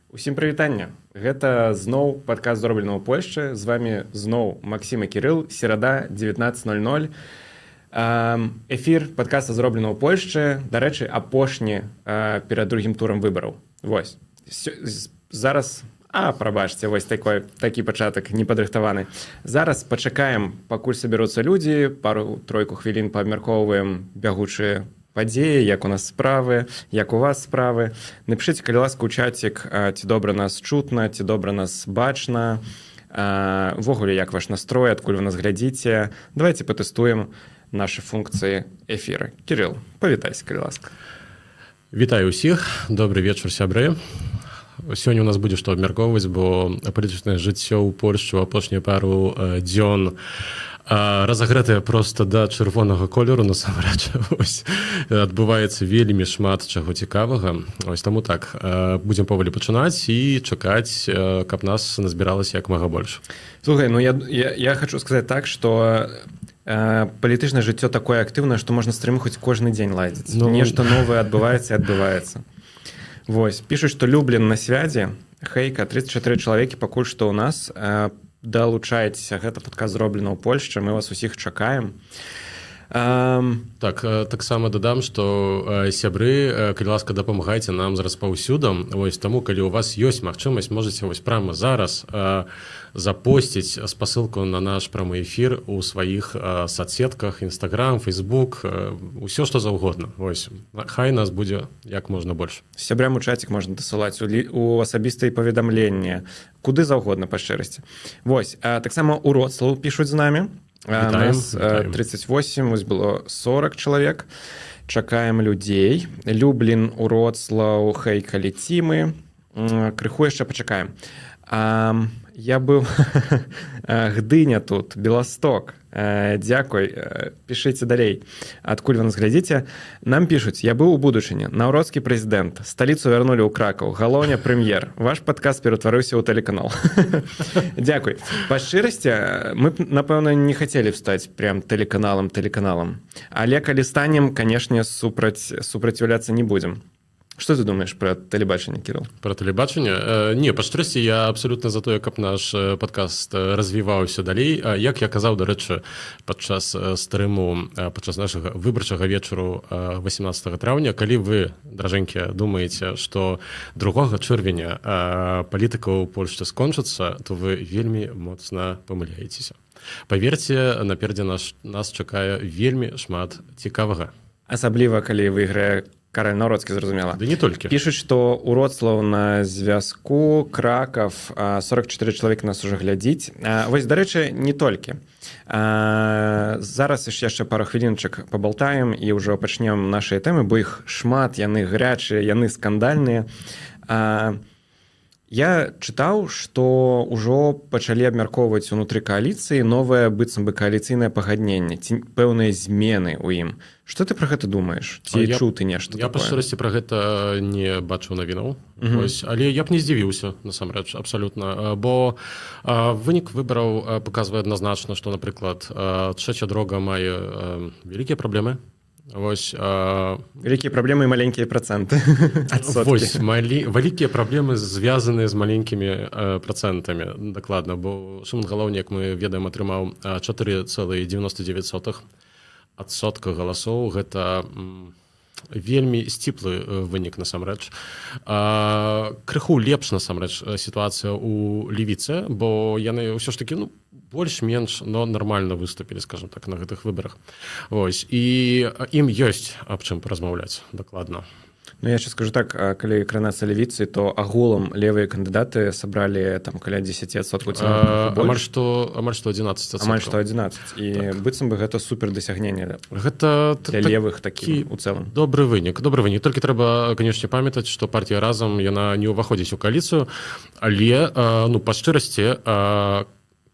Усім прывітання. Гэта зноў падкаст зроблена ў Польшчы. З вами зноў Максім і Кірыл. Серада, 19:00. Эфір падкаста зроблена ў Польшчы. Дарэчы, апошні перад другім турам выбараў. Вось. Зараз... прабачце, вось такі пачатак непадрыхтаваны. Зараз пачакаем, пакуль сабяруцца людзі, пару-тройку хвілін паабмяркоўваем бягучыя падзеі, як у нас справы, як у вас справы. Напішыце, калі ласка, у чацік, ці добра нас чутна, ці добра нас бачна, увогуле, як ваш настрой, адкуль вы нас глядзіце. Давайте патэстуем нашы функцыі эфіра. Кірыл, павітайся, калі ласка. Вітаю ўсіх, добры вечар, сябры. Сёння у нас будзе што абмяркоўваць, бо палітычнае жыццё ў Польшчы ў апошнюю пару дзён разагрэтае проста да чырвонага колеру, насамрэч. Адбываецца вельмі шмат чаго цікавага. Таму так, будзем паволі пачынаць і чакаць, каб нас назбіралася як мага больш. Слухай, я хочу сказаць так, што палітычнае жыццё такое актыўнае, што можна стрым хоць кожны дзень ладзіць. Нешта новае адбываецца і адбываецца. Вось, пішуць, што Люблін на свядзе, Хейка, 34 чалавекі пакуль што ў нас. Далучайцеся, гэта падкаст зроблена ў Польшчы, мы вас усіх чакаем. Таксама дадам, што сябры, калі ласка, дапамагайце нам з распаўсюдам. Таму, калі у вас ёсць магчымасць, можаце прямо зараз запосціць спасылку на наш прамы эфір у сваіх соцсетках, Instagram, Facebook, усё, што заўгодна. Хай нас будзе як можна больш. Сябрам у чацік можна дасылаць у асабістыя паведамленні, куды заўгодна, па шчырасці. Вось, таксама ў Вроцлаў пішуць з намі. Нас 38, ось было 40 чалавек. Чакаем людзей. Люблін, Вроцлаў, Хейка, лецімы. Крыху яшчэ пачакаем. Я быў Гдыня тут, Беласток. Дзякуй, пішыце далей, адкуль вы нас глядзіце. Нам пішуць, я быў у будучыні, наўродскі прэзідэнт, сталіцу вярнулі ў Кракаў, галоўня прэм'ер. Ваш падкаст ператварыўся ў тэлеканал. Дзякуй. Па шчырасці, мы, напэўна, не хацелі б стаць прям тэлеканалам, але калі станем, канешне, супраціўляцца не будзем. Што ты думаеш пра тэлебачанне, Кірыл? Пра тэлебачанне? Не, па шчырасці, я абсалютна за тое, каб наш падкаст развіваўся далей. Як я казаў, дарэчы, падчас стрыму, падчас нашага выбарчага вечару 18 траўня, калі вы, дражэнькі, думаеце, што 2 чэрвеня палітыка ў Польшчы скончыцца, то вы вельмі моцна памыляецеся. Паверце, наперадзе нас чакае вельмі шмат цікавага. Асабліва, калі выйграе Караль Навроцкі, зразумела. Да не толькі. Пішуць, што Вроцлаў на звязку, Кракаў, 44 чалавекі нас уже глядзіць. Вось, дарэчы, не толькі. Зараз яшчэ пару хвілінчак пабалтаем і ўжо пачнем нашыя тэмы, бо іх шмат, яны гарячыя, яны скандальныя. Я чытаў, што ўжо пачалі абмяркоўваць унутры кааліцыі новае быццам бы кааліцыйнае пагадненне, ці пэўныя змены ў ім. Што ты пра гэта думаеш? Ці чуў ты нешта такое? Я па шчырасці пра гэта не бачыў навінаў. Але я б не здзівіўся, насамрэч, абсалютна. Бо вынік выбараў паказвае адназначна, што, напрыклад, трэцяя дрога мае вялікія праблемы. Вялікія праблемы і маленькія працэнты. Вялікія праблемы звязаныя з маленькімі працэнтамі, дакладна, бо Шымон Галоўнік, як мы ведаем, атрымаў 4,99% галасоў. Гэта вельмі сціплы вынік, насамрэч. Крыху лепш, насамрэч, сітуацыя ў левіцы, бо яны ўсё ж такі, больш-менш, но нармальна выступілі, скажем так, на гэтых выбарах. І ім ёсць аб чым паразмаўляць, дакладна. Я яшчэ скажу так, калі кранацца левіцы, то агулам левыя кандыдаты сабралі там каля 10%. Амаль што 11%. Амаль што 11%. І быццам бы гэта супер дасягненне. Гэта для левых такі у цэлым. Добры вынік. Толькі трэба, канешне, памятаць, што партія «Разам» яна не ўваходзіць у кааліцыю, але, па шчырасці,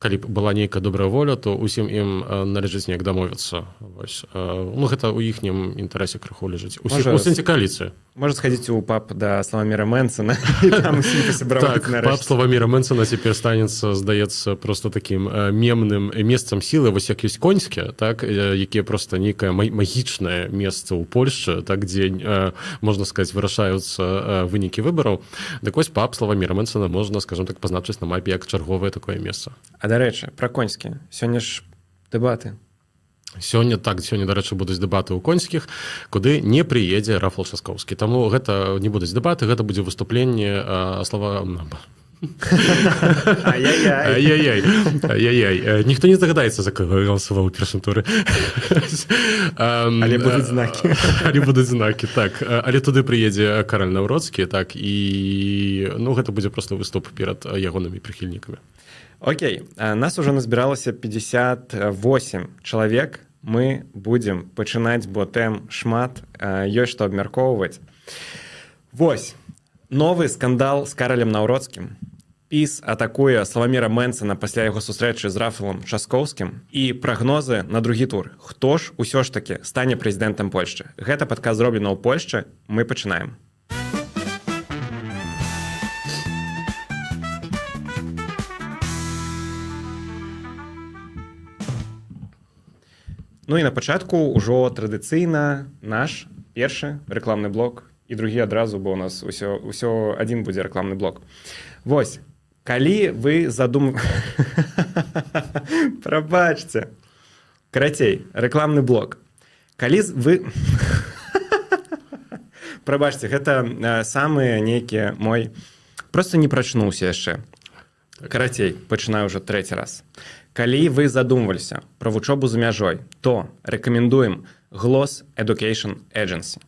калі б была нейкая добрая воля, то усім ім належыць неяк дамовіцца. Ну, гэта ў іхнім інтарэсе крыху лежыць. У сэнсе коаліцыі. Можа схадзіць у паб да Славаміра Мэнсона і там усім пасябраваць нарэшце. Так, паб Славаміра Мэнсона цяпер станецца, здаецца, просто такім мемным месцам сілы, вось як ёсць коньскі, так, якія проста нейкае магічнае месца ў Польшчы, так, дзе, можна сказаць, вырашаюцца вынікі выбараў. Так вось паб Славаміра Мэнсона можна, скажем так, пазначыць на мапе як чарговае такое месца. А, дарэчы, пра коньскі. Сёння ж дэбаты. Сёння, дарэчы, будуць дэбаты ў коньскіх, куды не прыедзе Рафал Часкоўскі. Таму гэта не будуць дэбаты, гэта будзе выступленне слова... Ай-яй-яй. Ніхто не здагадаецца, за кого галасаваў у першым туры. Але будуць знакі. Але будуць знакі, так. Але туды прыедзе Караль Наўроцкі, так, і гэта будзе проста выступ перад ягонымі прыхільнікамі. Окей, нас уже назбіралася 58 чалавек. Мы будзем пачынаць, бо тэм шмат, ёсць што абмяркоўваць. Вось, новы скандал з Каралем Наўроцкім. ПіС атакуе Славаміра Мэнсона пасля яго сустрэчы з Рафалам Часкоўскім і прагнозы на другі тур. Хто ж усё ж такі стане прэзідэнтам Польшчы? Гэта падказ зроблена ў Польшчы. Мы пачынаем. Ну і на пачатку ўжо традыцыйна наш першы рэкламны блок і другі адразу, бо ў нас усё адзін будзе рэкламны блок. Вось, калі вы Прабачце. Карацей, рэкламны блок. Калі вы... Прабачце, гэта самы нейкі мой... Проста не прачнуўся яшчэ. Карацей, пачынаю ўжо трэці раз. Калі вы задумваліся пра вучобу за мяжой, то рэкамендуем GLOS Education Agency.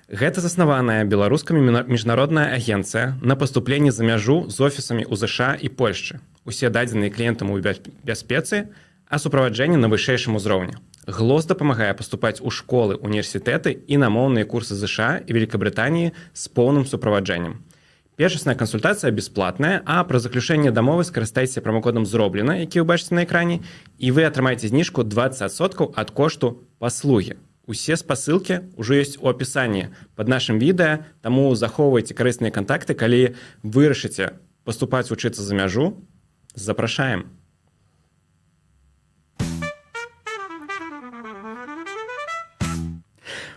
Гэта заснаваная беларускамі міжнародная агенцыя на паступленні за мяжу з офісамі ў ЗША і Польшчы. Усе дадзеныя кліентам у бяспецы, а суправаджэнне на вышэйшым узроўні. GLOS дапамагае паступаць у школы, універсітэты і на моўныя курсы ЗША і Великабрытаніі з поўным суправаджэннем. Першасная кансультацыя бясплатная, а пры заключэнні дамовы скарыстайце прамакодам «Зроблена», які вы бачыце на экране, і вы атрымаеце зніжку 20% ад кошту паслугі. Усе спасылкі ўжо ёсць у апісанні пад нашым відэа, таму захоўвайце карысныя кантакты, калі вырашыце паступаць вучыцца за мяжу, запрашаем.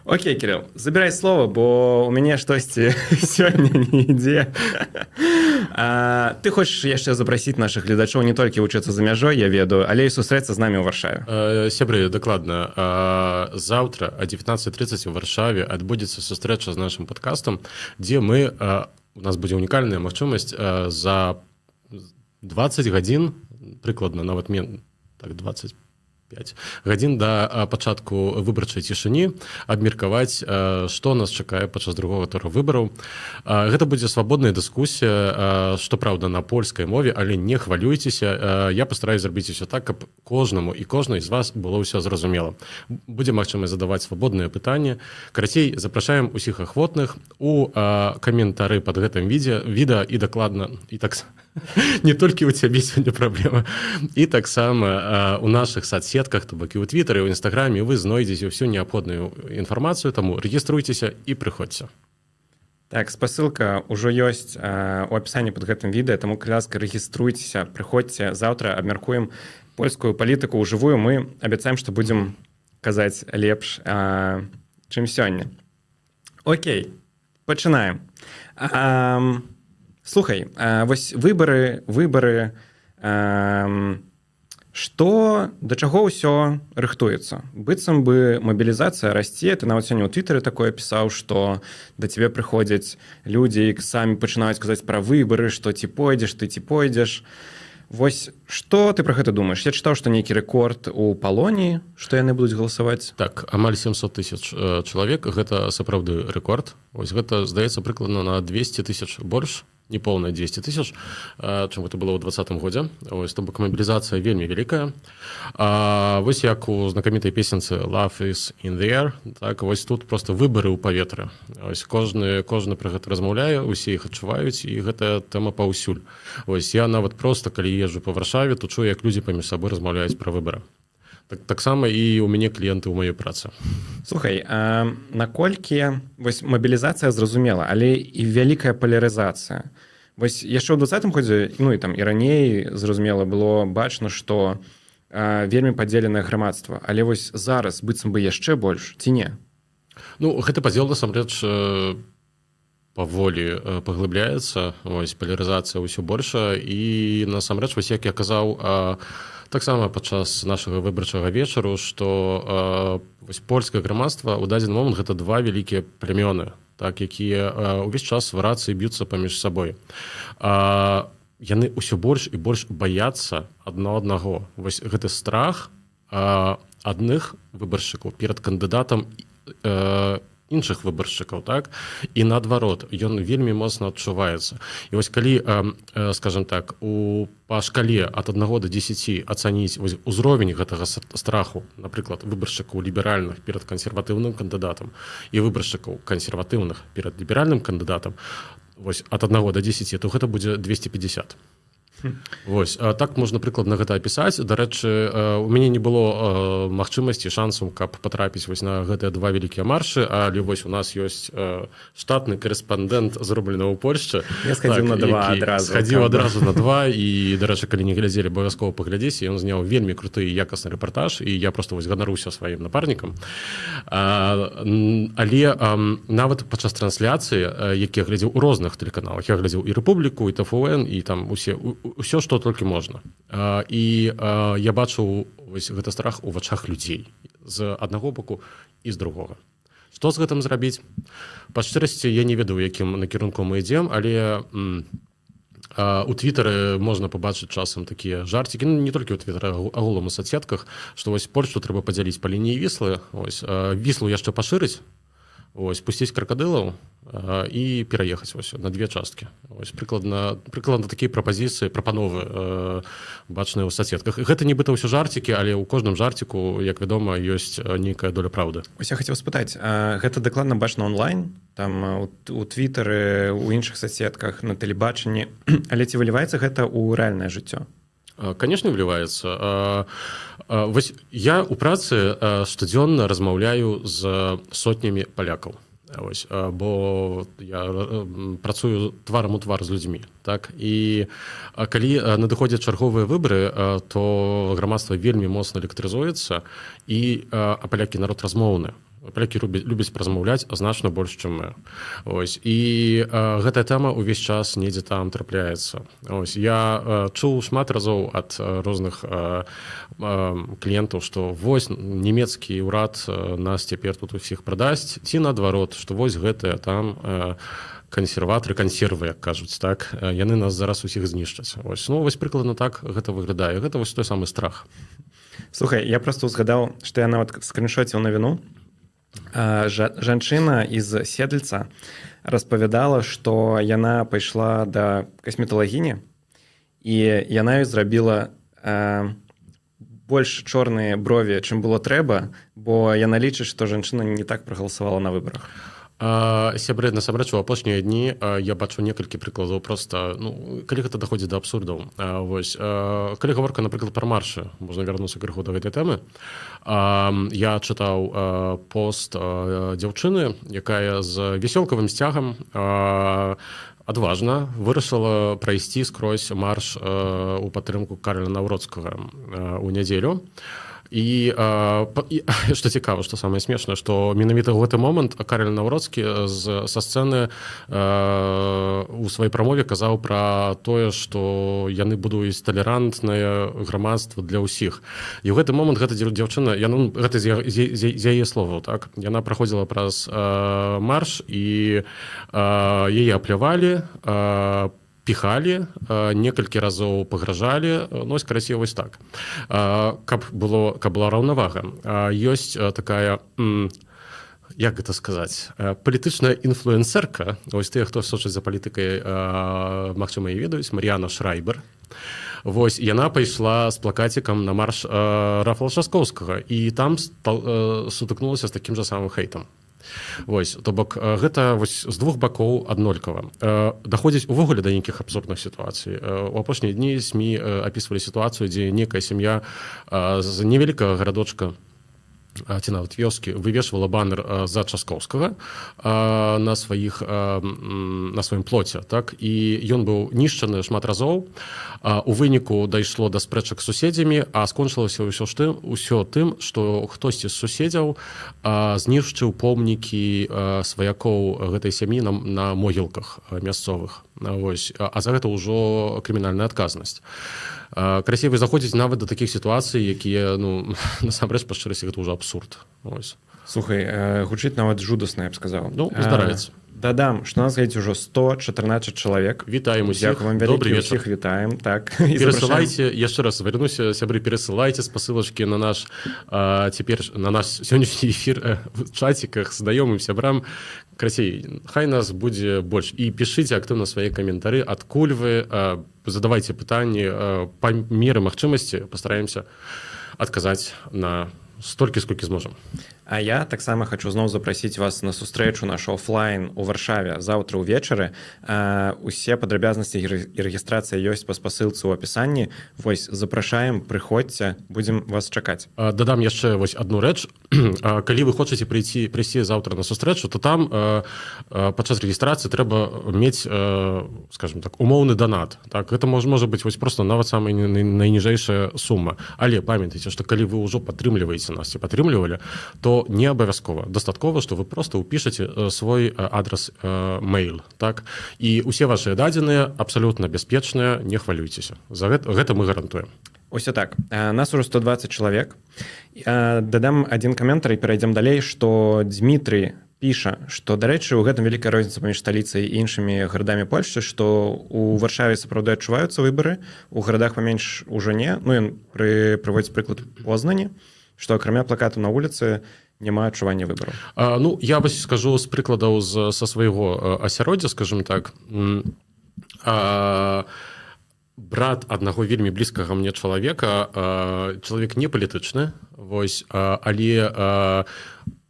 Окей, Кирилл, забирай слово, бо у мяне штосьці сёння не ідзе. Ты хочаш яшчэ запрасіць нашых гледачоў не толькі вучыцца за мяжой, я ведаю, але і сустрэцца з намі ў Варшаве. Сябры, дакладна. Заўтра о 19:30 у Варшаве адбудзецца сустрэча з нашым падкастам, дзе мы, у нас будзе унікальная магчымасць за 20 гадзін, прыкладна нават так 25 гадзін да пачатку выбарчай цішыні абмеркаваць, што нас чакае падчас другога тура выбараў. Гэта будзе свабодная дыскусія, што праўда на польскай мове, але не хвалюйцеся, я пастараюсь зрабіць усё так, каб кожнаму і кожнай з вас было ўсё зразумела. Будзе магчымасць задаваць свабодныя пытанні. Карацей, запрашаем усіх ахвотных у каментары пад гэтым відэа і дакладна і так не толькі ў цябе сёння праблема. І таксама у нашых соцсетках, то бок і ў Твітары, і ў Інстаграме вы знойдзеце ўсю неабходную інфармацыю, таму рэгіструйцеся і прыходзьце. Так, спасылка ўжо ёсць у апісанні пад гэтым відэа, таму, калі ласка, рэгіструйцеся, прыходзьце, заўтра абмяркуем польскую палітыку ў жывую, мы абяцаем, што будзем казаць лепш, чым сёння. Окей, пачынаем. Слухай, вось выбары, што, да чаго ўсё рыхтуецца? Быццам бы мабілізацыя расце, ты нават сёння ў Твітары такое пісаў, што да цябе прыходзяць людзі, самі пачынаюць казаць пра выбары, што ці пойдзеш, ты ці пойдзеш. Вось, што ты пра гэта думаеш? Я чытаў, што нейкі рэкорд у Палоніі, што яны будуць галасаваць? Так, амаль 700 000 чалавек, гэта сапраўды рэкорд. Вось гэта, здаецца, прыкладна на 200 000 больш, неполныя 200 тысяч, чым гэта было ў 2020 годзе. Вось, то бок мабілізацыя вельмі вялікая. Вось як у знакамітай песенцы «Love is in the air», так, вось тут просто выбары ў паветры. Вось, кожны пра гэта размаўляе, усе іх адчуваюць, і гэтая тэма паўсюль. Вось, я нават просто, калі езджу па Варшаве, то чую, як людзі паміж сабой размаўляюць пра выбары. Таксама і ў мяне кліенты ў маёй працы. Слухай, наколькі вось мабілізацыя зразумела, але і вялікая палярызацыя. Вось яшчэ ў 20-м годзе, ну і там і раней зразумела было бачна, што вельмі падзеленае грамадства, але вось зараз быццам бы яшчэ больш ці не? Ну, гэты падзел насамрэч паволі паглыбляецца, вось палярызацыя ўсё большая, і насамрэч вось як я казаў, таксама падчас нашага выбарчага вечару, што польскае грамадства ў дадзены момант гэта два вялікія плямёны, так, якія ўвесь час варацыі б'юцца паміж сабой. Яны ўсё больш і больш баяцца адно аднаго. Вось гэты страх адных выбаршчыкаў перад кандыдатам іншых выбаршчыкаў, так, і наадварот, ён вельмі моцна адчуваецца. І вось калі, скажем так, па шкале ад 1 до 10 ацаніць вось узровень гэтага страху, напрыклад, выбаршчыкаў ліберальных перад кансерватыўным кандыдатам і выбаршчыкаў кансерватыўных перад ліберальным кандыдатам, вось ад 1 до 10, то гэта будзе 250. Вось, так можна прыкладна гэта апісаць. Дарэчы, у мяне не было магчымасці, шансу, каб патрапіць вось на гэтыя два вялікія маршы, але вось у нас ёсць штатны корэспандэнт, зроблены ў Польшчы. Я схадзіў на два адразу. Схадзіў адразу на два, і, дарэчы, калі не глядзелі, абавязкова паглядзеце, ён зняў вельмі круты і якасны рэпартаж, і я проста вось ганаруся сваім напарнікам. Але нават падчас трансляцыі, які я глядзеў у розных тэлеканалах, я глядзеў і Рэпубліку, і ТФУН, і там ўсё, што толькі можна. І я бачыў вось гэты страх у вачах людзей з аднаго боку і з другога. Што з гэтым зрабіць? Па шчырасці, я не ведаю, якім накірунку мы ідзем, але у Твітары можна пабачыць часам такія жарцікі, не толькі ў Твітары, агулам у соцсетках, што вось Польшчу трэба падзяліць па лініі Віслы, вось Віслу яшчэ пашырыць, вось пусціць кракадылаў і пераехаць вось на две часткі. Вось прыкладна такія прапановы бачныя ў соцсетках. Гэта нібыта ўсё жарцікі, але ў кожным жарціку, як вядома, ёсць нейкая доля праўды. Ось я хацеў спытаць, гэта дакладна бачна онлайн, там у Твітары, у іншых соцсетках, на тэлебачанні, але ці выліваецца гэта ў рэальнае жыццё? Конечно, вліваецца. Вось я ў працы штодзённа размаўляю з сотнямі палякаў. Ось, бо я працую тварам у твар з людзьмі, так? І калі надыходзяць чарговыя выбары, то грамадства вельмі моцна электрызуецца, і палякі народ размоўны. Палякі любяць размаўляць значна больш, чым мы. Ось. І гэтая тэма ўвесь час недзе там трапляецца. Ось. Я чуў шмат разоў ад розных кліентаў, што вось нямецкі ўрад нас цяпер тут усіх прадасць, ці наадварот, што вось гэтыя там кансерватары, кансервы, як кажуць, так, яны нас зараз усіх знішчаць. Ось. Ну, вось прыкладна так гэта выглядае. Гэта вось той самы страх. Слухай, я проста ўзгадаў, што я нават скриншоціў навіну. Жанчына з Седльца распавядала, што яна пайшла да касметалагіні, і яна ёй зрабіла больш чорныя брові, чым было трэба, бо яна лічыць, што жанчына не так прагаласавала на выбарах. Сябры, насамрэч, у апошнія дні я бачу некалькі прыкладаў проста, ну, калі гэта даходзіць да абсурдаў. Вось, калі гаворка, напрыклад, пра маршы, можна вярнуцца крыху да гэтай тэмы, я чытаў пост дзяўчыны, якая з весёлкавым сцягам адважна вырашыла прайсці скрозь марш у падтрымку Караля Наўроцкага ў нядзелю. І што цікава, што самае смешнае, што менавіта ў гэты момант Караль Наўроцкі са сцэны у сваёй прамове казаў пра тое, што яны будуюць талерантнае грамадства для ўсіх. І ў гэты момант гэта дзяўчына, гэта з яе словаў, так, яна праходзіла праз марш, і яе аплявалі, піхалі, некалькі разоў пагражалі, ну, ось карацей, вось так. Каб была раўнавага. Ёсць такая як гэта сказаць, палітычная інфлюэнсерка, вось тыя, хто сочыць за палітыкай, магчыма, і ведаюць, Мар'яна Шрайбер. Вось, яна пайшла з плакацікам на марш Рафала Часкоўскага, і там сутыкнулася з такім жа самым хейтам. Вось, то бок, гэта вось з двух бакоў аднолькава. Даходзіць увогуле да нейкіх абсурдных сітуацый. У апошнія дні СМІ апісвалі сітуацыю, дзе некая сям'я з невялікага гарадочка ці нават вёскі вывешвала банер за Часкоўскага на сваім плоце, так? І ён быў нішчаны шмат разоў. У выніку дайшло да спрэчак з суседзямі, а скончылася ўсё тым, што хтосьці з суседзяў знішчыў помнікі сваякоў гэтай сям'і на могілках мясцовых. Вось. А за гэта ўжо крымінальная адказнасць. Красивый заходзіць нават да такіх сітуацый, якія, ну, насамрэч, па шчырасці, гэта ўжо абсурд. Ось. Слухай, гучыць нават жудасна, я б сказаў. Ну, здараецца. Дадам, што нас глядзіць ужо 114 чалавек. Вітаем усіх. Дзякуй вам вялікі, усіх вітаем. Так. Перасылайце, яшчэ раз вярнуся, сябры, перасылайце спасылачкі на наш сённяшні эфір в чаціках з знаёмым сябрам. Красей, хай нас будзе больш. І пішыце актыўна свае каментары, адкуль вы, задавайце пытанні, па меры магчымасці пастараемся адказаць на столькі, сколькі зможам. А я таксама хочу зноў запрасіць вас на сустрэчу нашу офлайн у Варшаве заўтра ўвечары. Усе падрабязнасці і рэгістрацыя ёсць па спасылцы ў апісанні. Вось, запрашаем, прыходзьце, будзем вас чакаць. Дадам яшчэ вось адну рэч. Калі вы хочаце прыйсці заўтра на сустрэчу, то там падчас рэгістрацыі трэба мець, скажем так, умоўны данат. Так? Гэта можа быць вось просто нават самая найніжэйшая сума. Але памятайце, што калі вы ўжо падтрымліваеце нас ці падтрымлівалі, то не абавязкова. Дастаткова, што вы проста ўпішаце свой адрас мэйл. Так? І ўсе вашыя дадзеныя абсалютна бяспечныя, не хвалюйцеся. За гэта мы гарантуем. Усё так. Нас ужо 120 чалавек. Дадам адзін каментар і перайдзем далей, што Дмітрый піша, што, дарэчы, у гэтым вялікая розніца паміж сталіцай і іншымі гарадамі Польшчы, што у Варшаве сапраўды адчуваюцца выбары, у гарадах паменш ужо не. Ну, ён прыводзіць прыклад Познані, што акрамя плакату на вуліцы няма адчування выбараў. Ну, я вось скажу з прыкладаў са свайго асяроддзя, скажем так. Брат аднаго вельмі блізкага мне чалавека, чалавек не палітычны, вось, але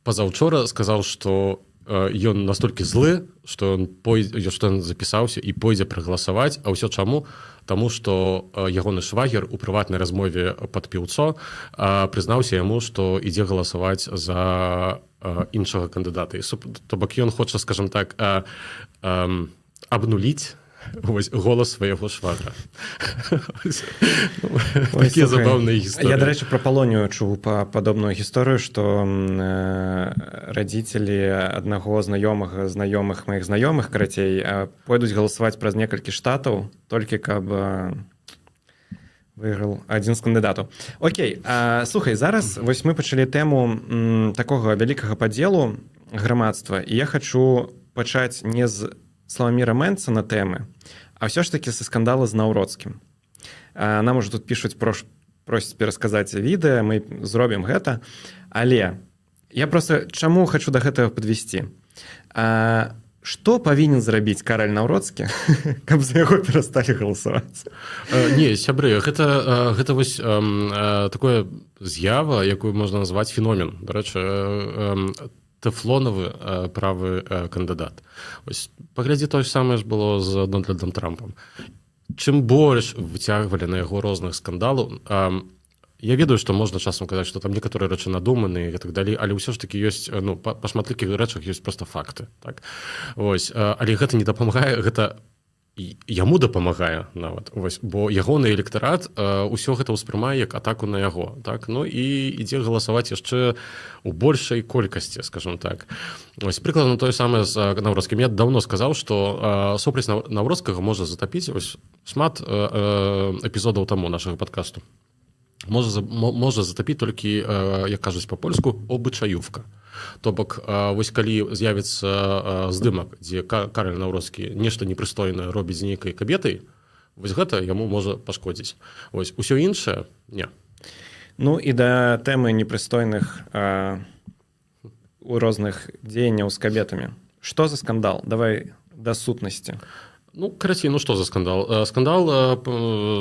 пазаўчора сказаў, што ён настолькі злы, што ён запісаўся і пойдзе прагаласаваць, а ўсё чаму? Таму што ягоны швагер у прыватнай размове пад піўцо прызнаўся яму, што ідзе галасаваць за іншага кандыдата. То бок ён хоча, скажем так, абнуліць голас свайго швагра. Такія забаўныя гісторыі. Я, дарэчы, пра Палонію чуў падобную гісторыю, што радзіцелі аднаго знаёмых маіх знаёмых, карацей, пойдуць галасаваць праз некалькі штатаў, толькі каб выйграў адзін з кандыдатаў. Окей, слухай, зараз вось мы пачалі тэму такога вялікага падзелу грамадства, і я хачу пачаць не з Славаміра Мэнца на тэмы, а ўсё ж такі са скандала з Наўроцкім. Нам ужо тут пішуць, просяць перасказаць відэа, мы зробім гэта, але я просто чаму хачу да гэтага падвесці? Што павінен зрабіць Караль Наўроцкі, каб за яго перасталі галасаваць? Не, сябры, гэта вось такое з'ява, якую можна назваць феномен. Дарэчы, тэфлонавы правы кандыдат. Ось, паглядзі, тое ж самае ж было з Дональдам Трампам. Чым больш выцягвалі на яго розных скандалаў, я ведаю, што можна часам казаць, што там некаторыя рэчы надуманыя і так далей, але ўсё ж такі ёсць, ну, па шматлікіх рэчах ёсць проста факты. Так? Ось, але гэта не дапамагае, гэта яму дапамагае нават, вось, бо ягоны электарат ўсё гэта ўспрымае як атаку на яго, так? Ну і ідзе галасаваць яшчэ у большай колькасці, скажем так. Вось, прыкладна тое самае з Наўроцкім. Я даўно сказаў, што супраць Наўроцкага можа затапіць вось, шмат эпізодаў таму нашага падкасту. Можа затапіць толькі, як кажуць па-польску, обычаювка. То бок, вось калі з'явіцца здымак, дзе Караль Наўроцкі нешта непрыстойнае робіць з нейкай кабетай, вось гэта яму можа пашкодзіць. Вось, усё іншае – не. Ну і да тэмы непрыстойных у розных дзеянняў з кабетамі. Што за скандал? Давай да сутнасці. Ну, карацей, ну што за скандал? Скандал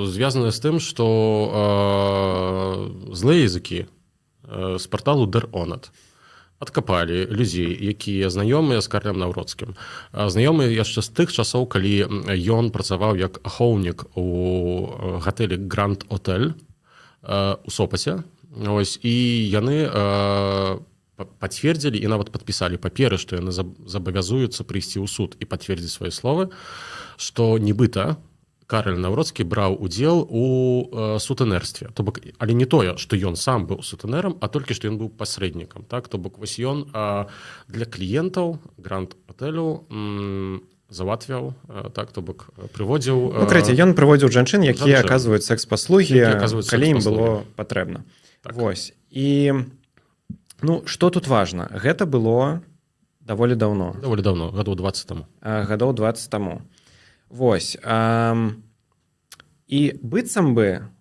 звязаны з тым, што злыя языкі з парталу Der.Onet адкапалі людзей, якія знаёмыя з Карлем Наўродскім. Знаёмыя яшчэ з тых часоў, калі ён працаваў як ахоўнік у гатэлі Grand Hotel у Сопаце. І яны пацвердзілі і нават падпісалі паперы, што яны забавязуюцца прыйсці ў суд і пацвердзіць свае словы, што нібыта Карл Наўродскі браў удзел у сутэнерстве. То бок, але не тое, што ён сам быў сутэнерам, а толькі што ён быў пасрэднікам. Так? То бок, вось ён для кліентаў Гранд-Отэлю залатвяў, так, то бок, прыводзіў... Ну, карацей, ён прыводзіў жанчын, якія аказваюць секс-паслугі, калі ім было патрэбна. Так. Вось. І, ну, што тут важна? Гэта было даволі даўно. Даволі даўно, гадоў 20 таму. Гадоў 20 таму. Вось. І быццам бы,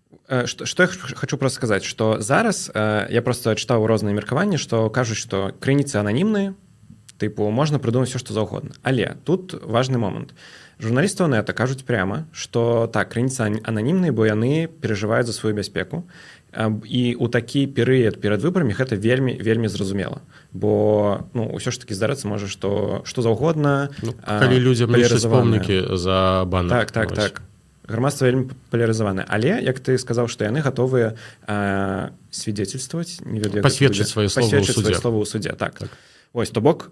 што я хочу просто сказаць, што зараз я просто чытаў розныя меркаванні, што кажуць, што крыніцы ананімныя, тыпу, можна прыдумаць все, што заўгодна. Але тут важны момант. Журналісты Онета кажуць пряма, што так, крыніцы ананімныя, бо яны перажываюць за сваю бяспеку. І ў такі перыяд перад выбарамі гэта вельмі, вельмі зразумела. Бо, ну, ўсё ж такі здарацца можа, што заўгодна. Ну, калі людзям лічаць помнікі за баннер. Так. Грамадства вельмі палярызаванае. Але, як ты сказаў, што яны гатовыя свідзецельстваваць, пасведчыць свае словы ў судзе. Так. Вось, то бок,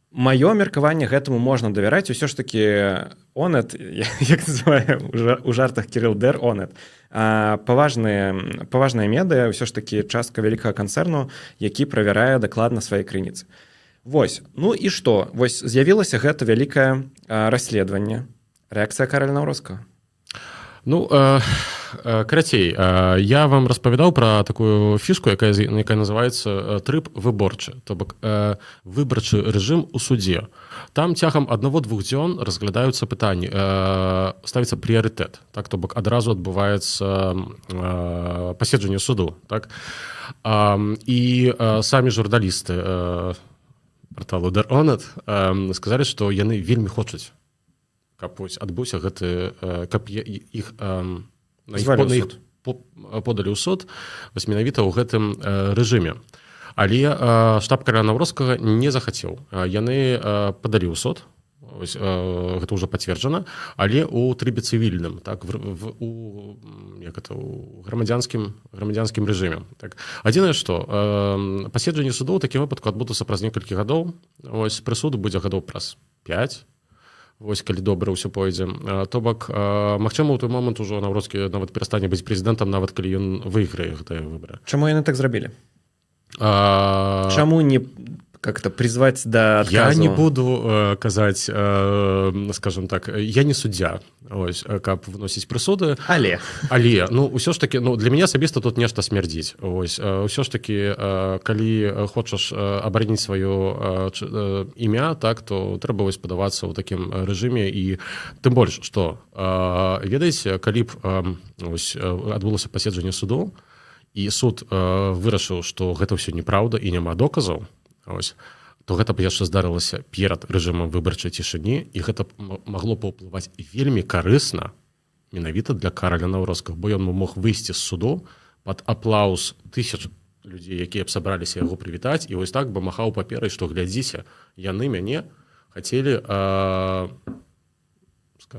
маё меркаванне гэтаму можна давяраць. Усё ж такі Онет, як называе у жартах Кірыл Der.Onet, паважная медыя, ўсё ж такі частка вялікага канцэрну, які правярае дакладна свае крыніцы. Вось. Ну і што? Вось з'явілася гэта вялікае расследаванне. Рэакцыя Карля Наўродскага. Ну, карацей, я вам распавядаў пра такую фішку, якая называецца трып выборчы, то бок выбарчы рэжым у судзе. Там цягам 1-2 дзён разглядаюцца пытанні, ставіцца прыярытэт, так, то бок адразу адбываецца паседжанне суду, так. І самі журналісты парталу Der.Onet сказалі, што яны вельмі хочуць, каб адбыўся гэты, каб іх подалі ў суд, вось менавіта ў гэтым рэжыме. Але штаб Карля Наўродскага не захацеў. Яны падалі ў суд, ось, гэта ўжо пацверджана, але ў трыбе цывільным, так, у грамадзянскім рэжыме. Так. Адзінае, што паседжанне судоў у такім выпадку адбудуцца праз некалькі гадоў, ось прысуд будзе гадоў праз 5, вось, калі добра ўсё пойдзе. То бок, магчыма, ў той момант ужо Наўродскі нават перастане быць прэзідэнтам, нават калі ён выйграе гэтыя выбары. Чаму яны так зрабілі? Чаму не как-то призваць да адказу? Я не буду казаць, скажем так, я не суддзя, ось, каб выносіць прысуды. Але, ну, ўсё ж такі, ну, для мяне асабіста тут нешта смярдзіць. Ось, ўсё ж такі, калі хочаш абараніць сваё імя, так, то трэба вось падавацца ў такім рэжыме. І тым больш, што, ведаеце, калі б ось, адбылося паседжанне суду, і суд вырашыў, што гэта ўсё неправда і няма доказаў, ось, то гэта б яшчэ здарылася перад рэжымам выбарчай цішыні, і гэта магло паўплываць вельмі карысна менавіта для Карля Наўродскага, бо ён мог выйсці з суду пад аплаус тысяч людзей, якія б сабраліся яго прывітаць, і вось так бы махаў паперай, што глядзіце, яны мяне хацелі,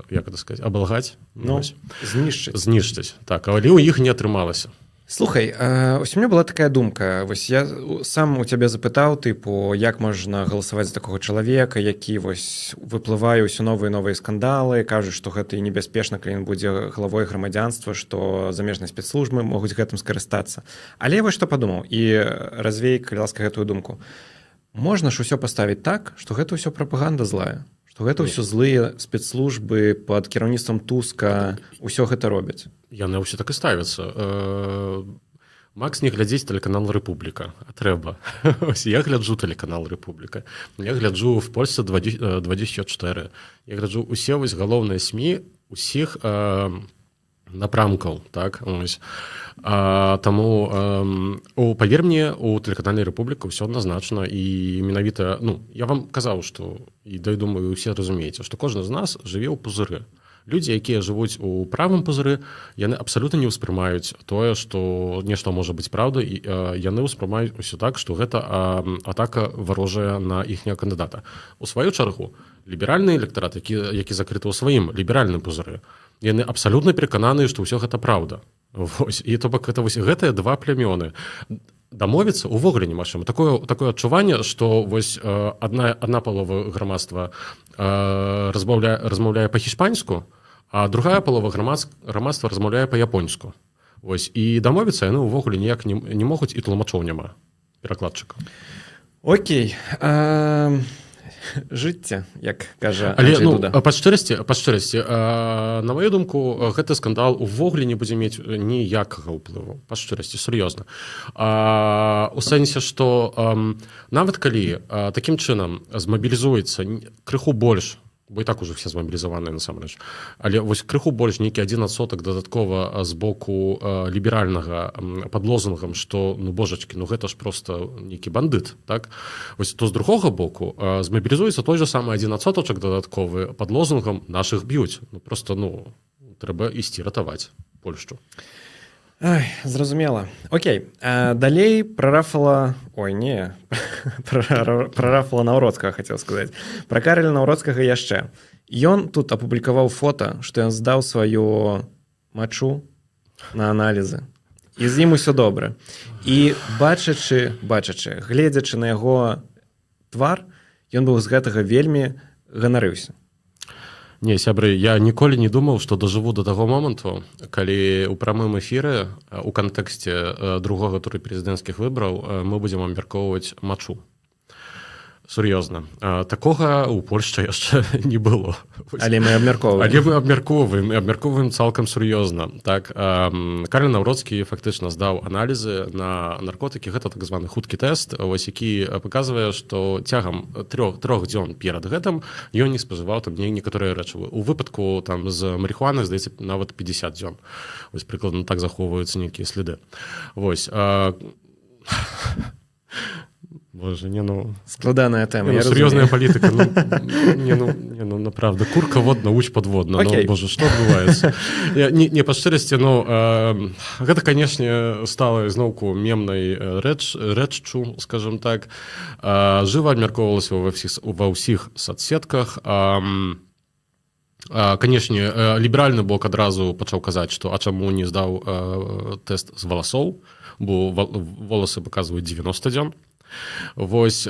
як гэта сказаць, абалгаць, ну, знішчыць. Так, але ў іх не атрымалася. Слухай, ось у меня была такая думка. Вось я сам у цябе запытаў, тыпу, як можна галасаваць за такога чалавека, які вось выплывае ўсё новыя і новыя скандалы, кажуць, што гэта і небяспечна, калі ён будзе галавой грамадзянства, што замежныя спецслужбы могуць гэтым скарыстацца. Але я вось што падумаў і развей, калі ласка, гэтую думку. Можна ж усё паставіць так, што гэта ўсё прапаганда злая, што гэта ўсё злыя спецслужбы пад кіраўніцтвам Туска ўсё гэта робяць. Яны ўсё так і ставяцца. Макс не глядзець тэлеканал Рэпубліка, а трэба. Я гляджу тэлеканал Рэпубліка. Я гляджу в Польсце 24. Я гляджу усе вось галоўныя СМІ усіх напрамкаў, так, ось. Таму паверь мне, у тэлеканале Рэпубліка ўсё адназначна, і менавіта, я вам казаў, што, і думаю, усе разумееце, што кожны з нас жыве ў пузыры. Людзі, якія жывуць у правым пузыры, яны абсалютна не ўспрымаюць тое, што нешта можа быць праўдай, і яны ўспрымаюць усё так, што гэта атака варожая на іхняга кандыдата. У сваю чаргу, ліберальны электарат, які закрыты ў сваім ліберальным пузыры, яны абсалютна перакананыя, што ўсё гэта праўда. Вось. І то бок гэтыя два плямёны. Дамовіцца ўвогуле немагчыма. Такое адчуванне, што вось адна палова грамадства размаўляе па-хіспанску, а другая палова грамадства размаўляе па-японску. Вось. І дамовіцца яны ўвогуле ніяк не могуць, і тлумачоў няма, перакладчыкаў. Окей. Жыцця, як кажа Анджэй Дуда. Па шчырасці, на маю думку, гэты скандал увогуле не будзе мець ніякага ўплыву. Па шчырасці, сур'ёзна. У сэнсе, што нават калі такім чынам змабілізуецца крыху больш, бо і так уже все змабілізаваныя насамрэч, але вось крыху больш нейкі 1% дадаткова з боку ліберальнага пад лозунгам, што божачкі, гэта ж просто нейкі бандыт, так? Вось то з другога боку змабілізуецца той же самы 1% дадатковы пад лозунгам нашых б'юць. Просто трэба ісці ратаваць Польшчу. Ай, зразумела. Окей. Далей про Рафала... Ой, не. Про Рафала Наўроцкага хацеў сказаць. Про Караля Наўроцкага яшчэ. Ён тут апублікаваў фота, што ён здаў сваю мачу на аналізы. І з ім усё добра. І бачачы, гледзячы на яго твар, ён быў з гэтага вельмі ганарыўся. Не, сябры, я ніколі не думаў, што дажыву да таго моманту, калі ў прамым эфіры у кантэксце другога туру прэзідэнцкіх выбараў мы будзем абмяркоўваць мачу. Сур'ёзна. Такога ў Польшчы яшчэ не было. Але мы абмяркоўваем цалкам сур'ёзна. Так, Карл Наўроцкі фактычна здаў аналізы на наркотыкі. Гэта так званы хуткі тэст, які паказвае, што цягам 3 дзён перад гэтым ён не спажываў там некаторыя рэчывы. У выпадку там з марыхуаны, здаецца, нават 50 дзён. Вось прыкладна так захоўваюцца нейкія сліды. Вось. Боже, складаная тэма. Сур'ёзная палітыка. Направда. Курка водна, уч падводна. Боже, што адбываецца? Не па шчырасці, гэта, канешне, стала зноўку мемнай рэччу, скажем так. Жыва абмяркоўвалася ва ўсіх соцсетках. Канешне, ліберальны бок адразу пачаў казаць, што чаму не здаў тэст з валасоў, бо воласы паказваюць 90 дзён. Вось,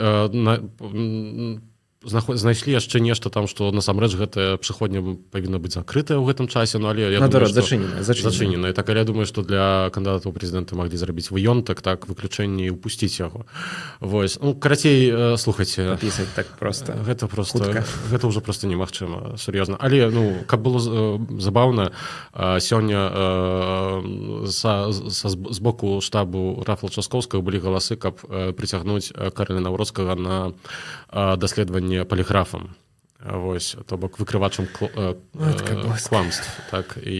знайшлі яшчэ нешта там, што насамрэч гэтае прыходня павінна быць закрытае ў гэтым часе, але я думаю, што зачынена. І так, але я думаю, што для кандыдата ў прэзідэнты маглі зрабіць выёнтак, так, выключэнне і ўпусціць яго. Вось, карацей, слухайце, напісаць так проста. Гэта ўжо проста немагчыма, сур'ёзна. Але, каб было забаўна, сёння з боку штабу Рафала Часкоўскага былі галасы, каб прыцягнуць Караля Наўроцкага на даследаванне паліграфам. Вось, то бок выкрывачам кламств. Так, і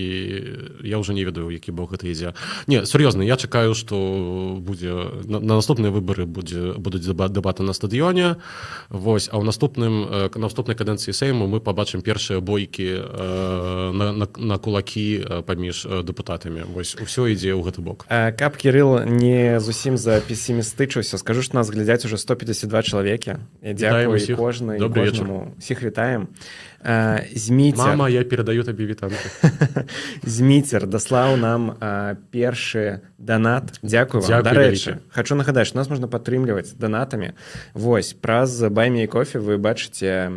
я ўжо не ведаю, які бок гэта ідзе. Не, сур'ёзна, я чакаю, што будзе на наступныя выбары будуць дэбаты на стадыёне. Вось, а ў наступнай кадэнцыі Сейму мы пабачым першыя бойкі на кулакі паміж дэпутатамі. Вось, усё ідзе ў гэты бок. Каб Кірыл не зусім запесімістычыўся, скажу, што нас глядзяць уже 152 чалавекі. Дзякуй кожнаму. Всіх вітаем. Зміцер. Мама, я перадаю табе вітанкі. Зміцер даслаў нам першы данат. Дзякуй вам. Дарэчы, хачу нагадаць, што нас можна падтрымліваць данатамі. Вось, праз Buy Me Coffee вы бачыце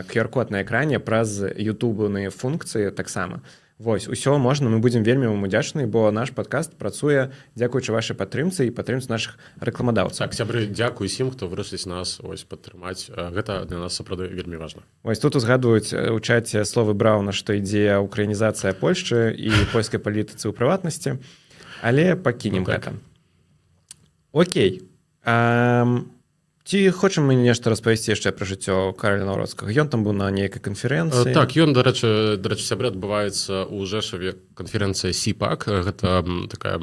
QR-код на экране, праз ютубныя функцыі таксама. Вось, усё можна, мы будзем вельмі вам удзячныя, бо наш падкаст працуе дзякуючы вашай падтрымцы і падтрымцы нашых рэкламадаўцаў. Так, сябры, дзякуй усім, хто вырашыць нас падтрымаць. Гэта для нас сапраўды вельмі важна. Вось тут узгадваюць у чаце словы Брауна, што ідзе ўкраінізацыя Польшчы і польскай палітыцы ў прыватнасці, але пакінем гэта. Окей. Ці хочам мы нешта распавесці яшчэ пра жыццё Караля Наўродскага? Ён там быў на нейкай канферэнцыі. Так, ён, дарэчы, сябры адбываецца ў Жэшаве канферэнцыя СІПАК. Гэта такая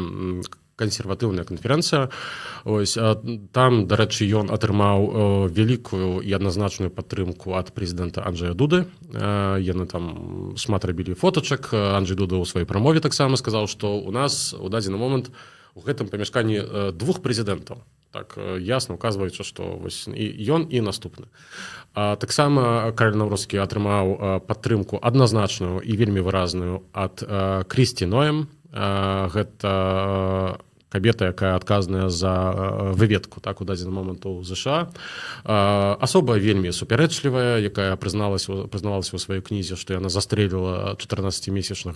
кансерватыўная канферэнцыя. Ось, там, дарэчы, ён атрымаў вялікую і адназначную падтрымку ад прэзідэнта Анджэя Дуды. Яны там шмат рабілі фотачак. Анджэй Дуда ў сваёй прамове таксама сказаў, што ў нас у дадзены момант у гэтым памяшканні двух прэзідэнтаў. Так ясна указваецца, што вось і ён і наступны. Таксама Караль Наўродскі атрымаў падтрымку адназначную і вельмі выразную ад Крісці Ноем. Гэта кабета, якая адказная за выведку так у дадзены момант у ЗША. Асоба вельмі супярэчлівая, якая прызналася ў сваёй кнізе, што яна застрэліла 14-месячную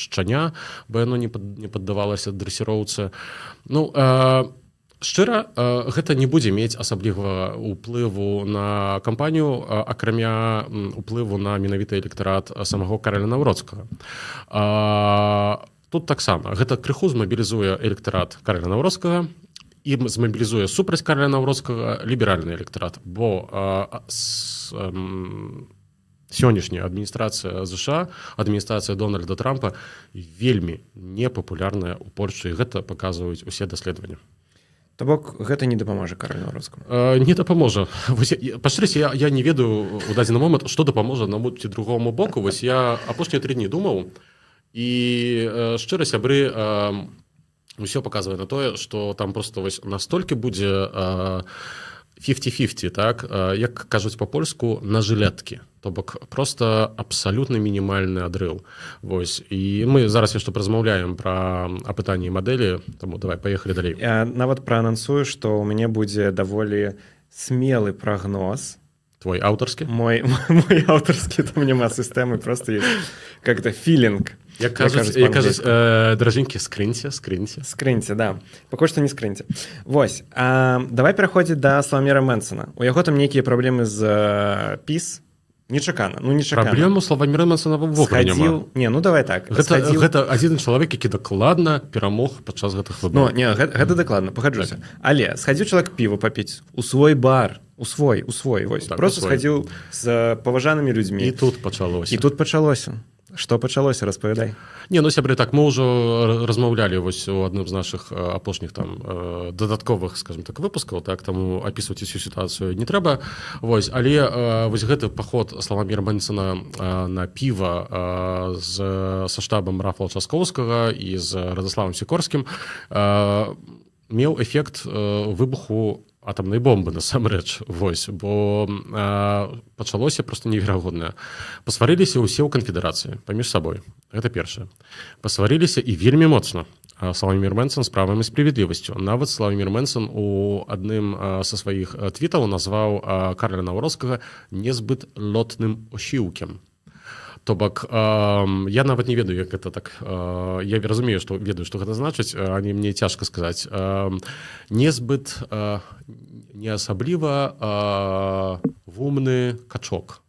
шчаня, бо яно не паддавалася дрэсіроўцы. Ну, шчыра, гэта не будзе мець асаблівага ўплыву на кампанію, акрамя ўплыву на менавіта электарат самого Караля Наўродскага. Тут таксама гэта крыху змабілізуе электарат Караля Наўродскага і змабілізуе супраць Караля Наўродскага ліберальны электарат, бо сённяшняя адміністрацыя ЗША, адміністрацыя Дональда Трампа вельмі непапулярная ў Польшчы, і гэта паказваюць усе даследаванні. То бок гэта не дапаможа Каралю Наўродскаму? Не дапаможа. Па шчырасці, я не ведаю у дадзены момант, што дапаможа на ці другому боку. Вось я апошнія 3 дні думаў, і шчыра сябры ўсё паказвае на тое, што там просто вось настолькі будзе 50-50, так, як кажуць па-польску, на жылеткі. То бок просто абсалютна мінімальны адрыў. Вось. І мы зараз яшчэ размаўляем пра апытанні мадэлі, таму давай паехалі далей. Я нават праанансую, што ў мяне будзе даволі смелы прагноз. Твой аўтарскі? Мой аўтарскі, там няма сістэмы, просто есть как-то філінг. Як кажуць, дражынькі, скрыньце. Скрыньце, да. Пакуль што не скрыньце. Вось, давай пераходзіць да Славаміра Мэнсона. У яго там нейкія праблемы з ПіС. Нечакана. Праблему Славаміра Мэнсона ввогуле няма. Не, ну давай так. Гэта адзін чалавек, які дакладна перамог падчас гэтых выбораў. Ну, не, гэта дакладна, пагаджуся. Але схадзіў чалавек піва папіць у свой бар, у свой, вось. Так, просто схадзіў з паважанымі людзьмі. І тут пачалося. Што пачалося, распавядай. Не, ну сябры, так, мы ўжо размаўлялі вось у адным з нашых апошніх там дадатковых, скажем так, выпускаў, так, таму апісваць усю сітуацыю не трэба. Вось, але вось гэты паход Славаміра Мэнсона на піва са штабам Рафала Часкоўскага і з Радаславам Сікорскім меў эфект выбуху атамнай бомбы, насамрэч, вось, бо пачалося проста неверагоднае. Пасварыліся ўсе ў канфедэрацыі паміж сабой. Гэта першае. Пасварыліся і вельмі моцна. Славамір Мэнсон з правам і справядлівасцю. Нават Славамір Мэнсон у адным са сваіх твітаў назваў Караля Наўродскага незбыт лотным ошіўкем. То бок, я нават не ведаю, як гэта так. Я разумею, што ведаю, што гэта значыць, але мне цяжка сказаць. Незбыт не асабліва вумны качок.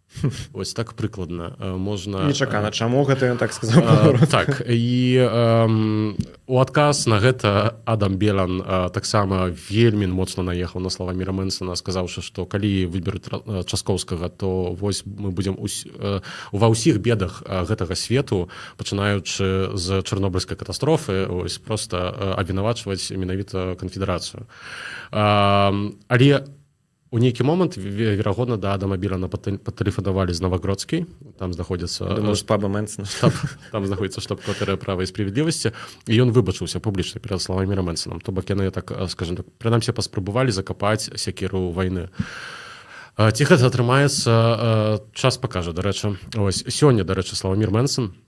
Вось так прыкладна. Можна... Нечакана, чаму гэта ён так сказаў? Так, і у адказ на гэта Адам Белан таксама вельмі моцна наехаў на Славаміра Мэнсона, сказаўшы, што калі выберуць Часкоўскага, то вось мы будзем ва ўсіх бедах гэтага свету, пачынаючы з чарнобыльскай катастрофы, вось проста абвінавачваць менавіта канфедэрацыю. Але у нейкі момант, верагодна, да Адама Белана патэлефанавалі з Навагродскай, там знаходзіцца... Думаю, штаба Мэнсона. Там знаходзіцца штаб-кватэра права і справядлівасці, і ён выбачыўся публічна перад Славамірам Мэнсонам. То бок яны, так, скажем так, прынамсі паспрабавалі закапаць сякеру вайны. Ці гэта атрымаецца, час пакажа, дарэчы. Ось, сёння, дарэчы, Славамір Мэнсон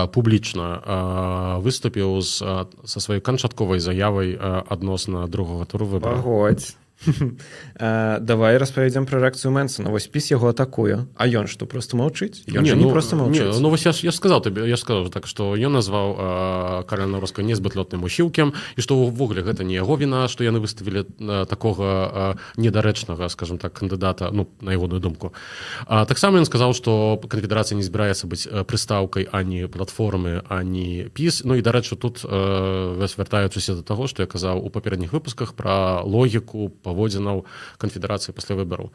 публічна выступіў са сваёй канчатковай заявай адносна другога туру выбараў. Пагодзь. Давай распавядзем пра рэакцыю Мэнсона. Вось спіс яго атакуе. А ён што, проста маўчыць? Ён не проста маўчыць. Ну, вось я ж сказаў табе, так, што ён назваў Карля Навроцкага незбытлотным усілкам, і што ўвогуле гэта не яго віна, што яны выставілі такога недарэчнага, скажем так, кандыдата, ну, на ягоную думку. Таксама ён сказаў, што канфедэрацыя не збіраецца быць прыстаўкай ані платформы, ані ПіС. Ну, і, дарэчы, тут вяртаючыся да таго, што я казаў у папярэдніх выпусках пра логіку паводзінаў канфедэрацыі пасля выбараў.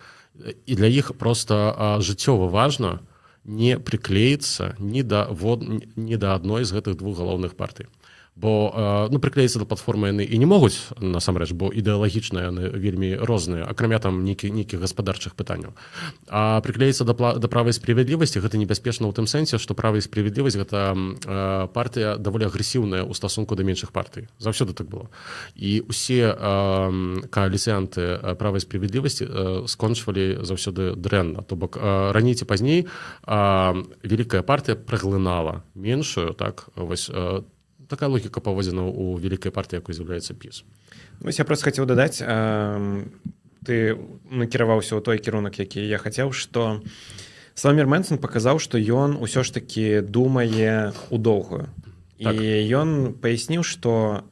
І для іх проста жыццёва важна не прыклеіцца ні да адной з гэтых двух галоўных партый. Бо прыклеіцца да платформы яны і не могуць, насамрэч, бо ідэалагічна яны вельмі розныя, акрамя там нейкіх гаспадарчых пытанняў. А прыклеіцца да права і справядлівасці гэта небяспечна ў тым сэнсе, што права і справядлівасць гэта партыя даволі агрэсіўная ў стасунку да меншых партый. Заўсёды так было. І ўсе кааліцыянты права і справядлівасці скончвалі заўсёды дрэнна. То бок раней ці пазней вялікая партыя праглынала меншую, так, вось такая логіка паводзіна ў вялікай партыі, якой з'яўляецца ПіС. Вось я проста хацеў дадаць, ты накіраваўся ў той кірунак, які я хацеў, што Слаўмір Мэнсон паказаў, што ён усё ж такі думае ў доўгую. Так. І ён паясніў, што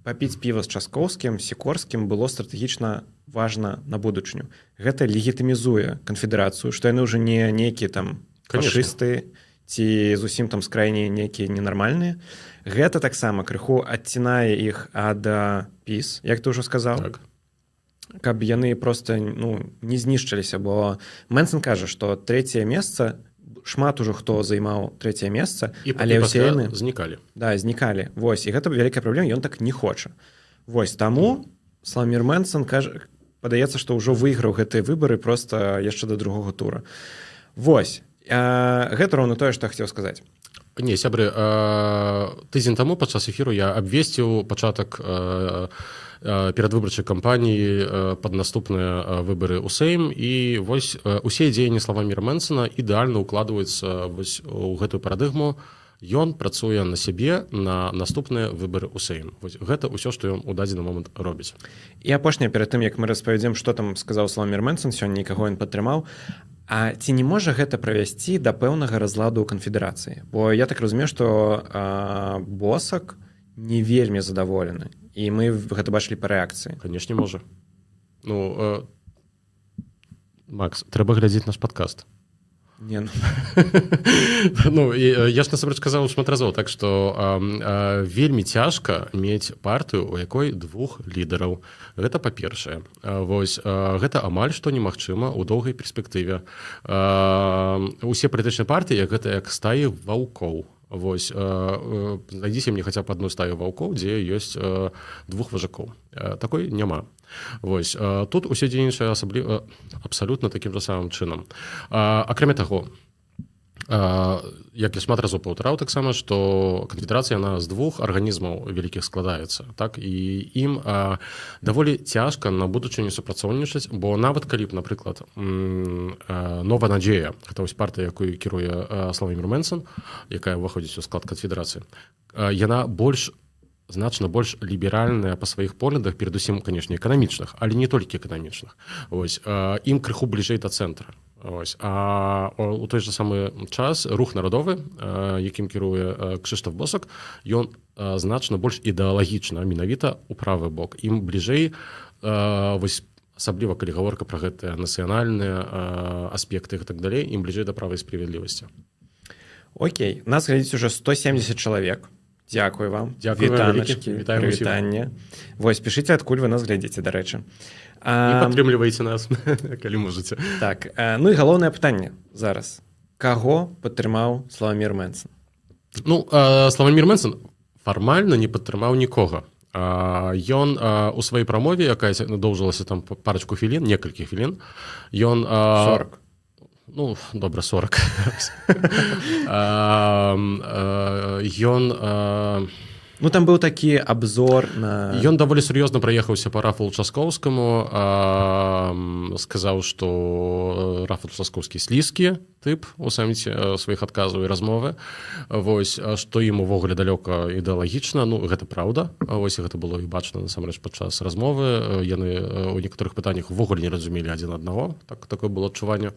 папіць піва з Часкоўскім, Сікорскім было стратэгічна важна на будучыню. Гэта легітымізуе канфедэрацыю, што яны ўжо не нейкія там фашысты ці зусім там скрайні нейкія ненармальныя. Гэта таксама крыху адцінае іх ад ПіС, як ты ўжо сказаў, так. Каб яны проста не знішчыліся, бо Мэнсон кажа, што трэцяе месца, шмат ужо хто займаў трэцяе месца, але ўсе яны знікалі. Да, знікалі. Вось, і гэта вялікая праблема, ён так не хоча. Вось, таму Слаўмір Мэнсон кажа, падаецца, што ўжо выйграў гэтыя выбары проста яшчэ да другога тура. Вось, гэта роўна тое, што я хацеў сказаць. Не, сябры, тыдзень таму падчас эфіру я абвесціў пачатак перадвыбарчай кампаніі пад наступныя выбары ў Сейм, і вось усе дзеянні Славаміра Мэнсона ідэальна ўкладваюцца вось у гэтую парадыгму. Ён працуе на сябе на наступныя выбары ў Сейм. Вось гэта ўсё, што ён у дадзены момант робіць. І апошняе, перад тым, як мы распавядзем, што там сказаў Славамір Мэнсон, сёння каго ён падтрымаў. А ці не можа гэта правесці да пэўнага разладу ў канфедэрацыі? Бо я так разумею, што Босак не вельмі задаволены. І мы гэта бачылі па рэакцыі. Канешне, можа. Макс, трэба глядзець наш падкаст. Не, я ж насамрэч казаў шмат разоў, так што вельмі цяжка мець партыю, у якой двух лідараў. Гэта па-першае. Вось гэта амаль што немагчыма ў доўгай перспектыве. Усе палітычныя партыі, як стаі ваўкоў. Вось, знайдзіце мне хаця б адну стаю ваўкоў, дзе ёсць двух важакоў. Такой няма. Вось, тут усе дзейнічае абсалютна такім жа самым чынам. Акрамя таго, як я шмат разоў паўтараў таксама, што канфедэрацыя яна з двух арганізмаў вялікіх складаецца, так, і ім даволі цяжка на будучыню супрацоўнічаць, бо нават калі б, напрыклад, Нова Надзея, гэта вось партыя, якую кіруе Славамір Мэнсон, якая ўваходзіць у склад канфедэрацыі, яна значна больш ліберальная па сваіх поглядах, перадусім, канешне, эканамічных, але не толькі эканамічных. Вось, ім крыху бліжэй да цэнтра. Ось. А у той же самы час рух народовы, якім кіруе Кшыштаф Босак, ён значна больш ідэалагічна, менавіта ў правы бок. Ім бліжэй, вось, асабліва калі гаворка пра гэтыя нацыянальныя аспекты і так далей, ім бліжэй да права і справядлівасці. Окей, нас глядзіць уже 170 чалавек. Дзякуй вам. Вітаначкі, прывітанне. Вось, пішыце, адкуль вы нас глядзіце, дарэчы. І падтрымлівайце нас, калі можаце. Так, ну і галоўнае пытанне зараз. Каго падтрымаў Славамір Мэнсон? Славамір Мэнсон фармальна не падтрымаў нікога. Ён у сваёй прамове, якая доўжылася там парачку хвілін, некалькі хвілін, ён... 40. Ну, добра, 40. Ён Ну там быў такі абзор на Ён даволі сур'ёзна праехаўся па Рафалу Часкоўскаму, сказаў, што Рафал Часкоўскі слізкі тып у саміце сваіх адказаў і размовы. Вось, што ім увогуле далёка ідэалагічна, ну гэта праўда. Вось гэта было і бачна насамрэч падчас размовы. Яны ў некаторых пытаннях увогуле не разумелі адзін аднаго, такое было адчуванне.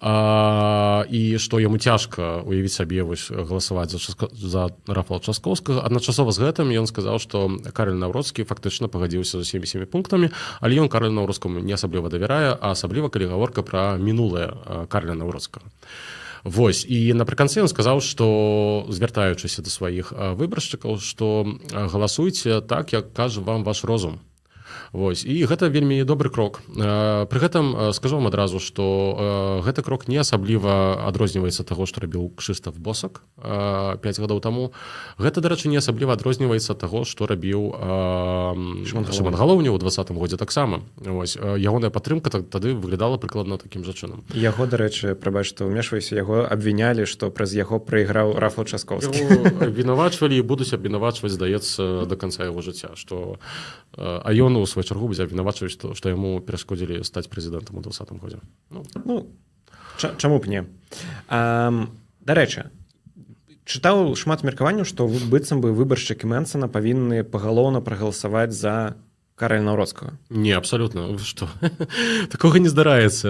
І што яму цяжка уявіць сабе вось галасаваць за Рафала Часкоўскага. Адначасова з гэтым ён сказаў, што Караль Наўроцкі фактычна пагадзіўся з усімі 7 пунктамі, але ён Каралю Наўроцкаму не асабліва давярае, а асабліва калі гаворка пра мінулае Караля Наўроцкага. Вось, і напрыканцы ён сказаў, што звяртаючыся да сваіх выбаршчыкаў, што галасуйце так, як кажа вам ваш розум. Вось, і гэта вельмі добры крок. Пры гэтым скажу вам адразу, што гэты крок не асабліва адрозніваецца таго, што рабіў Кшыстаф Босак 5 гадоў таму. Гэта, дарэчы, не асабліва адрозніваецца таго, што рабіў Шымон Галоўня ў 20-м годзе таксама. Вось, ягоная падтрымка тады выглядала прыкладна такім жа чынам. Яго, дарэчы, прабач, што ўмешваюся, яго абвінялі, што праз яго прайграў Рафал Часкоўскі. Яго абвінавачвалі і будуць абвінавачваць, здаецца, да канца яго жыцця, што а ён у сваю чаргу будзе абвінавачваць, што яму перашкодзілі стаць прэзідэнтам у 20-м годзе. Ну, чаму б не? Дарэчы, чытаў шмат меркаванняў, што быццам бы выбаршчыкі Мэнсана павінны пагалоўна прагаласаваць за Караля Наўроцкага. Не, абсалютна. Што? Такога не здараецца.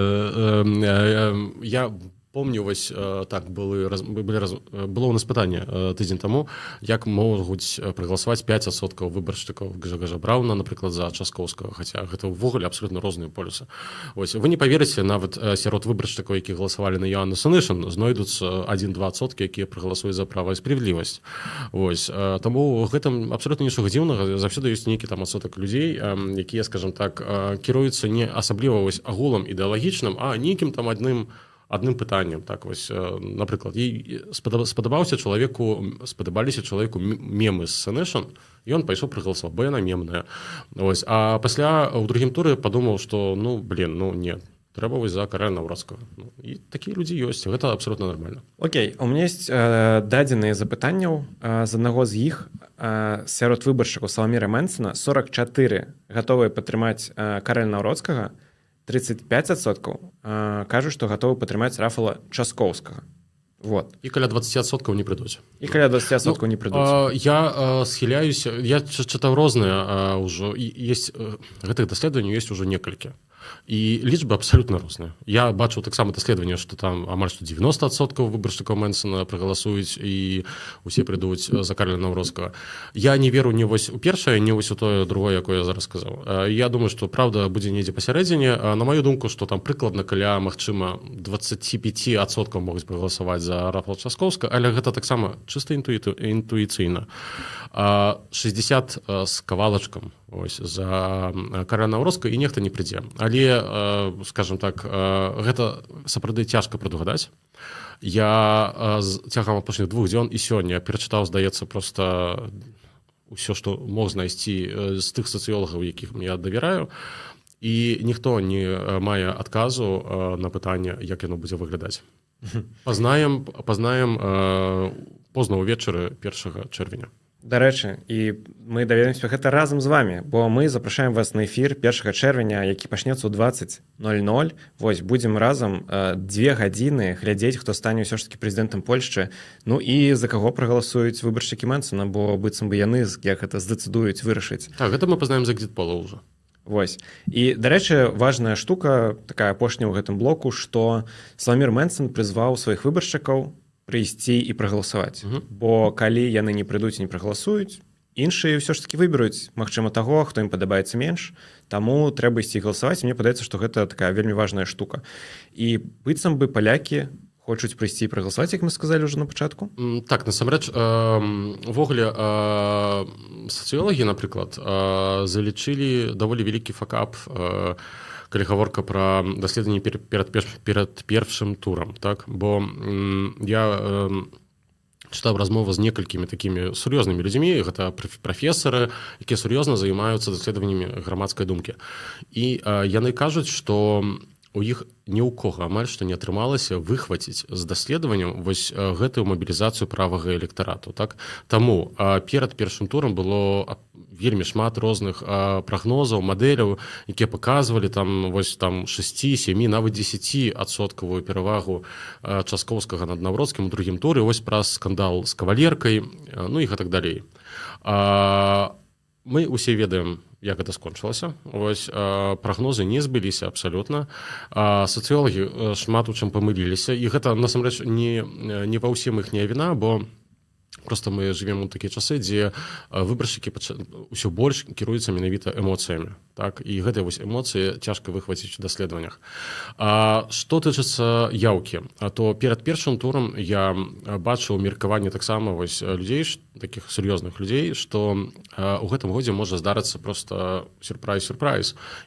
Я помню, вось так было у нас пытанне тыдзень таму, як могуць прагаласаваць 5% выбаршчыкаў Гжэгожа Брауна, напрыклад, за Часкоўскага, хаця гэта ўвогуле абсалютна розныя полюсы. Вось, вы не паверыце, нават сярод выбаршчыкаў, які галасавалі на Яанну Сенышын, знойдуцца 1-2%, якія прагаласуюць за права і справядлівасць. Вось, таму гэтым абсалютна нічога дзіўнага, заўсёды ёсць нейкі там адсотак людзей, якія, скажам так, кіруюцца не асабліва вось агулам ідэалагічным, а нейкім там адным пытаннем. Так, вось, напрыклад, спадабаліся чалавеку мемы з Сенышын, і ён пайшоў прагаласаваць, бо яна мемная. Вось, а пасля ў другім туры падумаў, што не, трэба вось за Караля Наўроцкага. І такія людзі ёсць, гэта абсалютна нармальна. Окей, у меня ёсць дадзеныя запытанняў. З аднаго з іх сярод выбаршчыкаў Саламіра Мэнсана 44 гатовыя падтрымаць Караля Наўроцкага, 35% кажуць, што гатовы падтрымаць Рафала Часкоўскага. Вот. І каля 20% не прыйдуць. Не прыйдуць. Я схіляюся, я чытаў розныя ўжо, гэтых даследаванняў ёсць ужо некалькі. І лічбы абсалютна розныя. Я бачыў таксама даследаванне, што там амаль што 90% выбаршчыкаў Мэнсана прагаласуюць і усе прыйдуць за Караля Наўроцкага. Я не веру ні вось у першае, ні вось у тое другое, якое я зараз сказаў. Я думаю, што праўда будзе недзе пасярэдзіне. На маю думку, што там прыкладна каля, магчыма, 25% могуць прагаласаваць за Рафала Часкоўскага, але гэта таксама чыста інтуіцыйна. 60 з кавалачкам за Караля Наўроцкага і нехта не прыйдзе. Але, скажем так, гэта сапраўды цяжка прадугадаць. Я цягам апошніх 2 дзён і сёння перачытаў, здаецца, проста ўсё, што мог знайсці з тых сацыёлагаў, якіх я давяраю, і ніхто не мае адказу на пытанне, як яно будзе выглядаць. Пазнаем позна ўвечары 1 чэрвеня. Дарэчы, і мы даведаемся гэта разам з вами, бо мы запрашаем вас на эфір 1 чэрвеня, які пачнецца ў 20:00. Вось, будзем разам 2 гадзіны глядзець, хто стане ўсё ж такі прэзідэнтам Польшчы. Ну і за каго прагаласуюць выбаршчыкі Мэнсана, бо быццам бы яны, як гэта здэцыдуюць вырашыць. Так, гэта мы пазнаем за экзіт-пола ўжо. Вось. І, дарэчы, важная штука, такая апошняя ў гэтым блоку, што Саламір Мэнсан прызваў сваіх выбаршчыкаў прыйсці і прагаласаваць. Бо калі яны не прыйдуць і не прагаласуюць, іншыя ўсё ж такі выберуць, магчыма, таго, хто ім падабаецца менш, таму трэба ісці галасаваць. Мне падаецца, што гэта такая вельмі важная штука. І быццам бы палякі хочуць прыйсці і прагаласаваць, як мы сказалі ўжо на пачатку? Так, насамрэч, увогуле сацыёлагі, напрыклад, залічылі даволі вялікі факап, калі гаворка пра даследаванні перад першым турам, так? Бо я чытаў размову з некалькімі такімі сур'ёзнымі людзьмі, гэта прафесары, якія сур'ёзна займаюцца даследаваннямі грамадскай думкі. І яны кажуць, што у іх ні ў кога амаль што не атрымалася выхваціць з даследаваннем вось гэтую мабілізацыю правага электарату. Так? Таму перад першым турам было вельмі шмат розных прагнозаў, мадэляў, якія паказвалі там 6, 7, нават 10% перавагу Часкоўскага над Навроцкім у другім туры, вось праз скандал з кавалеркай, ну і гэтак далей. Мы усе ведаем, як гэта скончылася. Вось прагнозы не збыліся абсалютна. Сацыёлагі шмат у чым памыліліся, і гэта насамрэч не ва ўсім іхняя віна, бо просто мы живем у такія часы, дзе выбаршчыкі ўсё больш кіруюцца менавіта эмоцыямі. Так? І гэтыя вось эмоцыі цяжка выхваціць у даследаваннях. Што тычыцца яўкі, то перад першым турам я бачыў меркаванне таксама вось людзей, такіх сур'ёзных людзей, што ў гэтым годзе можа здарыцца просто сюрпрайз,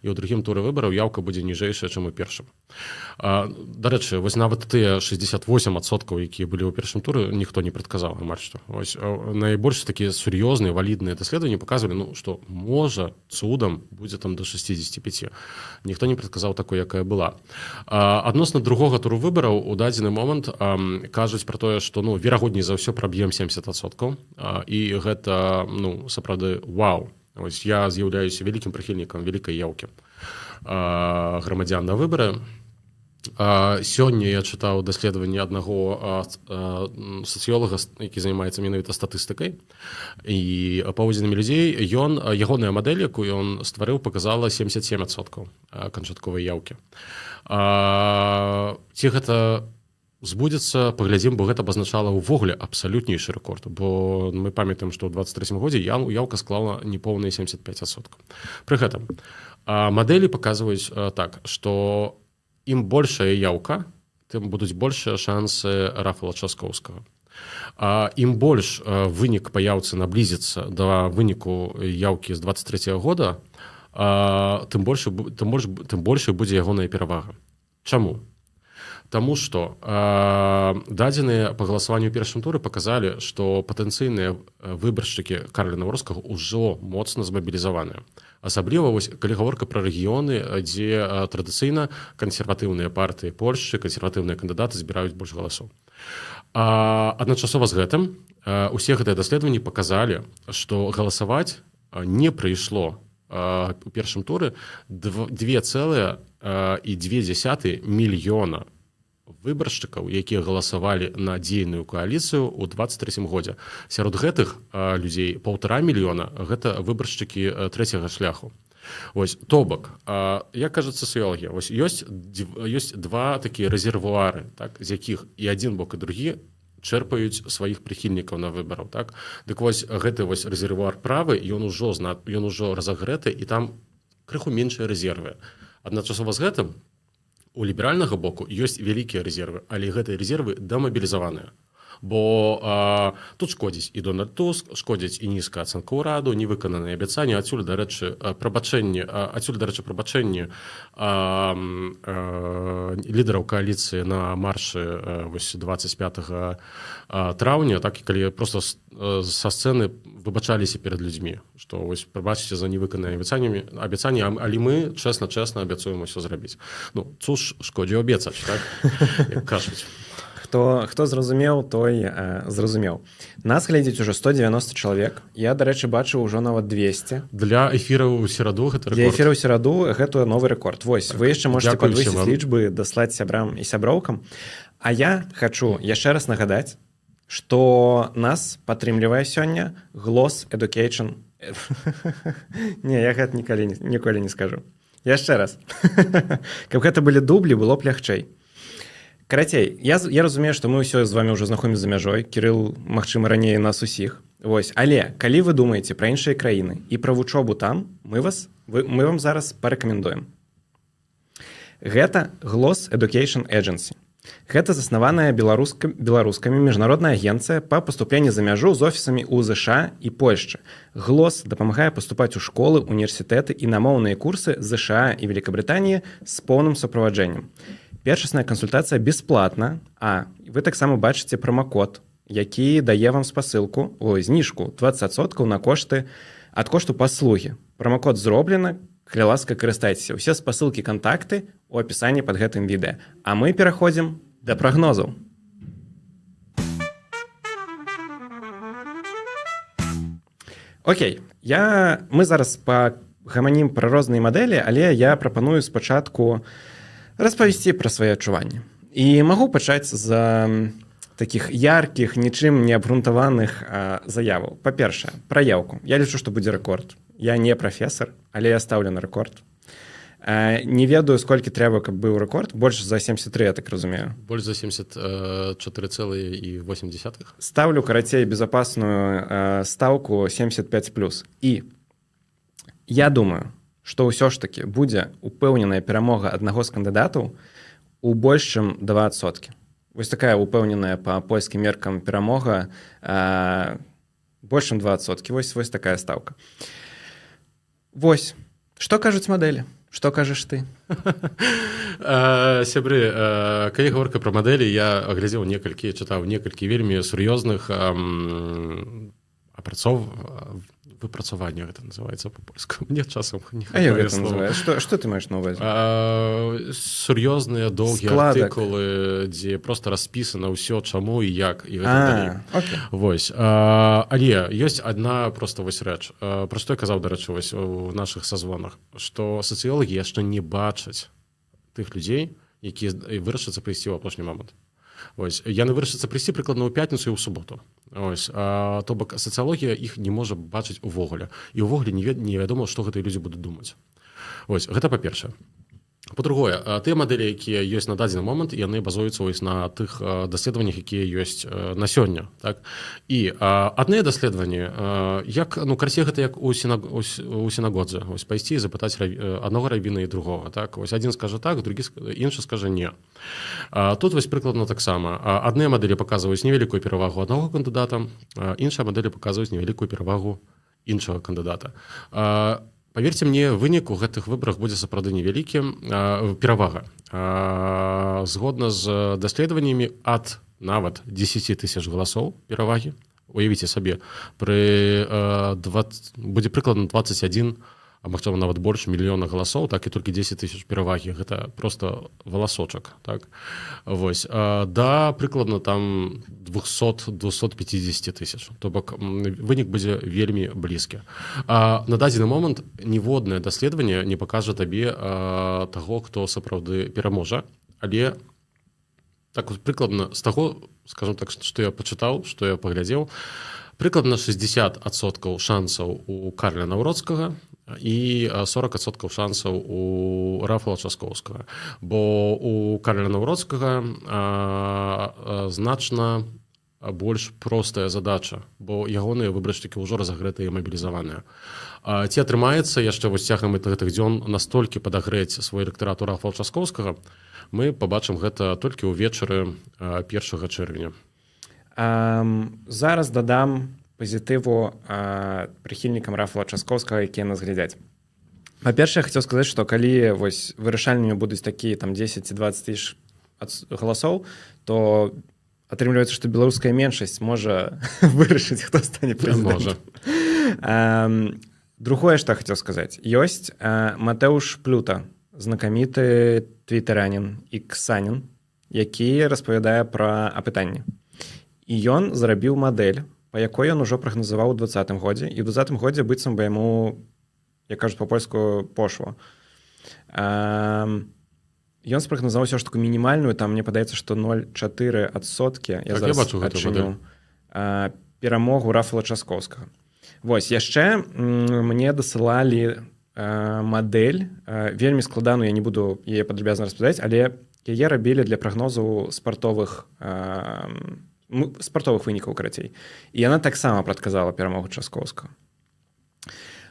і ў другім туры выбараў яўка будзе ніжэйшая, чым у першым. Дарэчы, вось нават тыя 68%, якія былі ў першым туры, ніхто не прадказаў амаль што. Вось найбольш такія сур'ёзныя, валідныя даследаванні паказвалі, што можа цудам будзе там до 65. Ніхто не прадказаў такой, якая была. Адносна другога туру выбараў у дадзены момант кажуць пра тое, што верагодней за ўсё праб'ем 70%, і гэта сапраўды вау. Вось я з'яўляюся вялікім прыхільнікам вялікай яўкі грамадзян на выбары. Сёння я чытаў даследаванне аднаго сацыёлага, які займаецца менавіта статыстыкай і паводзінамі людзей. Ягоная мадэль, якую ён стварыў, паказала 77% канчатковай яўкі. Ці гэта збудзецца, паглядзім, бо гэта абазначала ўвогуле абсалютнейшы рэкорд, бо мы памятаем, што ў 23 годзе яўка склала непоўныя 75%. Пры гэтым мадэлі паказваюць так, што ім большая яўка, тым будуць большыя шансы Рафала Часкоўскага. Ім больш вынік па яўцы наблізіцца да выніку яўкі з 23 года, тым большай будзе ягоная перавага. Чаму? Таму што дадзеныя па галасаванню ў першым туры паказалі, што патэнцыйныя выбаршчыкі Карля Навроцкага ўжо моцна змабілізаваныя. Асабліва, калі гаворка пра рэгіёны, дзе традыцыйна кансерватыўныя партыі Польшчы, кансерватыўныя кандыдаты збіраюць больш галасоў. Адначасова з гэтым усе гэтыя даследаванні паказалі, што галасаваць не прыйшло у першым туры 2,2 мільёна выбаршчыкаў, якія галасавалі на дзейную кааліцыю ў 23 годзе. Сярод гэтых людзей 1,5 мільёна гэта выбаршчыкі трэцяга шляху. Вось, то бок, як кажуць сацыёлагі, ёсць два такія рэзервуары, так, з якіх і адзін бок, і другі чэрпаюць сваіх прыхільнікаў на выбараў. Так? Дык вось гэты рэзервуар правы, ён ужо разагрэты, і там крыху меншыя рэзервы. Адначасова з гэтым у ліберальнага боку ёсць вялікія рэзервы, але гэтыя рэзервы дамабілізаваныя. Бо тут шкодзіць і Дональд Туск, шкодзіць і нізкая ацэнка ўраду, невыкананыя абяцанні, адсюль, дарэчы, прабачэнні лідараў кааліцыі на маршы 25 траўня, так, і калі проста са сцэны выбачаліся перад людзьмі, што вось прабачце за невыкананыя абяцанні, але мы чэсна абяцуем усё зрабіць. Цуж шкодзіў абецаць, так, як кажуць. Хто зразумеў, той зразумеў. Нас глядзіць ужо 190 чалавек. Я, дарэчы, бачыў ужо нават 200. Для эфіраў у сераду гэта рэкорд. Для эфіраў у сераду гэта новы рэкорд. Вось, вы яшчэ можете падвысіць лічбы, даслаць сябрам і сяброўкам. А я хачу яшчэ раз нагадаць, што нас падтрымлівае сёння Gloss Education. Не, я гэта ніколі не скажу. Яшчэ раз. Каб гэта былі дублі, было б лягчэй. Карацей, я разумею, што мы ўсё з вами ўжо знаходзімся за мяжой. Кірыл, магчыма, раней нас усіх. Вось. Але калі вы думаеце пра іншыя краіны і пра вучобу там, мы вам зараз парэкамендуем. Гэта Gloss Education Agency. Гэта заснаваная беларускамі міжнародная агенцыя па паступленні за мяжу з офісамі ў ЗША і Польшчы. Gloss дапамагае паступаць у школы, універсітэты і на моўныя курсы ЗША і Великабрытаніі з поўным суправаджэннем. Першасная кансультацыя бясплатна, а вы таксама бачыце промакод, які дае вам зніжку 20% ад кошту паслугі. Промакод зроблена, калі ласка, карыстайцеся. Усе спасылкі, кантакты у апісанні пад гэтым відэа. А мы пераходзім да прагнозаў. Окей, мы зараз пагаманім пра розныя мадэлі, але я прапаную спачатку распавесці пра свае адчуванні. І магу пачаць з такіх яркіх, нічым не абгрунтаваных заяваў. Па-першае, пра яўку. Я лічу, што будзе рэкорд. Я не прафесар, але я стаўлю на рэкорд. Не ведаю, сколькі трэба, каб быў рэкорд. Больш за 73, я так разумею. Больш за 74,8. Ставлю, карацей, безапасную стаўку 75+. І я думаю, што ўсё ж такі будзе упэўненая перамога аднаго з кандыдатаў у больш чым 2%. Вось такая упэўненая па польскім меркам перамога больш чым 2%. Вось такая стаўка. Вось. Што кажуць мадэлі? Што кажаш ты? Сябры, калі гаворка пра мадэлі, я глядзеў чытаў некалькі вельмі сур'ёзных выпрацавання, гэта называецца па-польску. Мне часам не хапае слова. Што ты маеш на ўвазе? Сур'ёзныя доўгія артыкулы, дзе проста распісана ўсё, чаму і як, і гэта далей. Вось. Але ёсць адна проста вось рэч. Пра што я казаў, дарэчы, вось у нашых сазвонах, што сацыёлагі яшчэ не бачаць тых людзей, якія вырашацца прыйсці ў апошні момант. Ось, яны вырашацца прыйсці прыкладна ў пятніцу і ў суботу. Ось, то бок сацыялогія іх не можа бачыць увогуле. І ўвогуле невядома, што гэтыя людзі будуць думаць. Ось, гэта па-першае. Па-другое, тыя мадэлі, якія ёсць на дадзены момант, яны базуюцца на тых даследаваннях, якія ёсць на сёння. Так? І адныя даследаванні, карацей, гэта як у сінагодзе. Ось, пайсці і запытаць аднаго рабіна і другога. Так? Ось, адзін скажа так, іншы скажа не. Тут вось прыкладна таксама. Адныя мадэлі паказваюць невялікую перавагу аднаго кандыдата, іншыя мадэлі паказваюць невялікую перавагу іншага кандыдата. Паверьце мне, вынік у гэтых выбарах будзе сапраўды невялікі. Перавага. Згодна з даследаваннямі ад нават 10 000 галасоў перавагі. Уявіце сабе, будзе прыкладна 21, а магчыма нават больш мільёна галасоў, так і толькі 10 000 перавагі. Гэта просто валасочак. Так? Вось. Да прыкладна там 200-250 тысяч. То бок вынік будзе вельмі блізкі. На дадзены момант ніводнае даследаванне не пакажа табе таго, хто сапраўды пераможа. Але так прыкладна з таго, скажам так, што я пачытаў, што я паглядзеў, прыкладна 60% шансаў у Карля Наўроцкага і 40% шансаў у Рафала Часкоўскага. Бо у Карля Наўроцкага значна больш простая задача, бо ягоныя выбаршчыкі ўжо разагрэтыя і мабілізаваныя. Ці атрымаецца яшчэ вось цягам гэтых дзён настолькі падагрэць свой электарат у Рафала Часкоўскага, мы пабачым гэта толькі ўвечары 1 чэрвеня. Зараз дадам пазітыву прыхільнікам Рафала Часкоўскага, якія нас глядзяць. Па-першае, я хацеў сказаць, што калі вырашальнымі будуць такія 10 ці 20 тысяч галасоў, то атрымліваецца, што беларуская меншасць можа вырашыць, хто стане прэзідэнтам. Другое, што хацеў сказаць. Ёсць Матэуш Плюта, знакаміты твітаранін і ксанін, які распавядае пра апытанні. І ён зрабіў мадэль, па якой ён ужо прагназаваў у 2020 годзе, і ў 2020 годзе быццам бы яму, як кажуць па-польску, пошло. Ён спрагназаваў ўсё ж таку мінімальную, там мне падаецца, што 0,4%, я зараз адчыню, перамогу Рафала Часкоўскага. Вось, яшчэ мне дасылалі мадэль, вельмі складаную, я не буду яе падрабязна распавядаць, але яе рабілі для прагнозу спартовых вынікаў, карацей. І яна таксама прадказала перамогу Часкоўскага.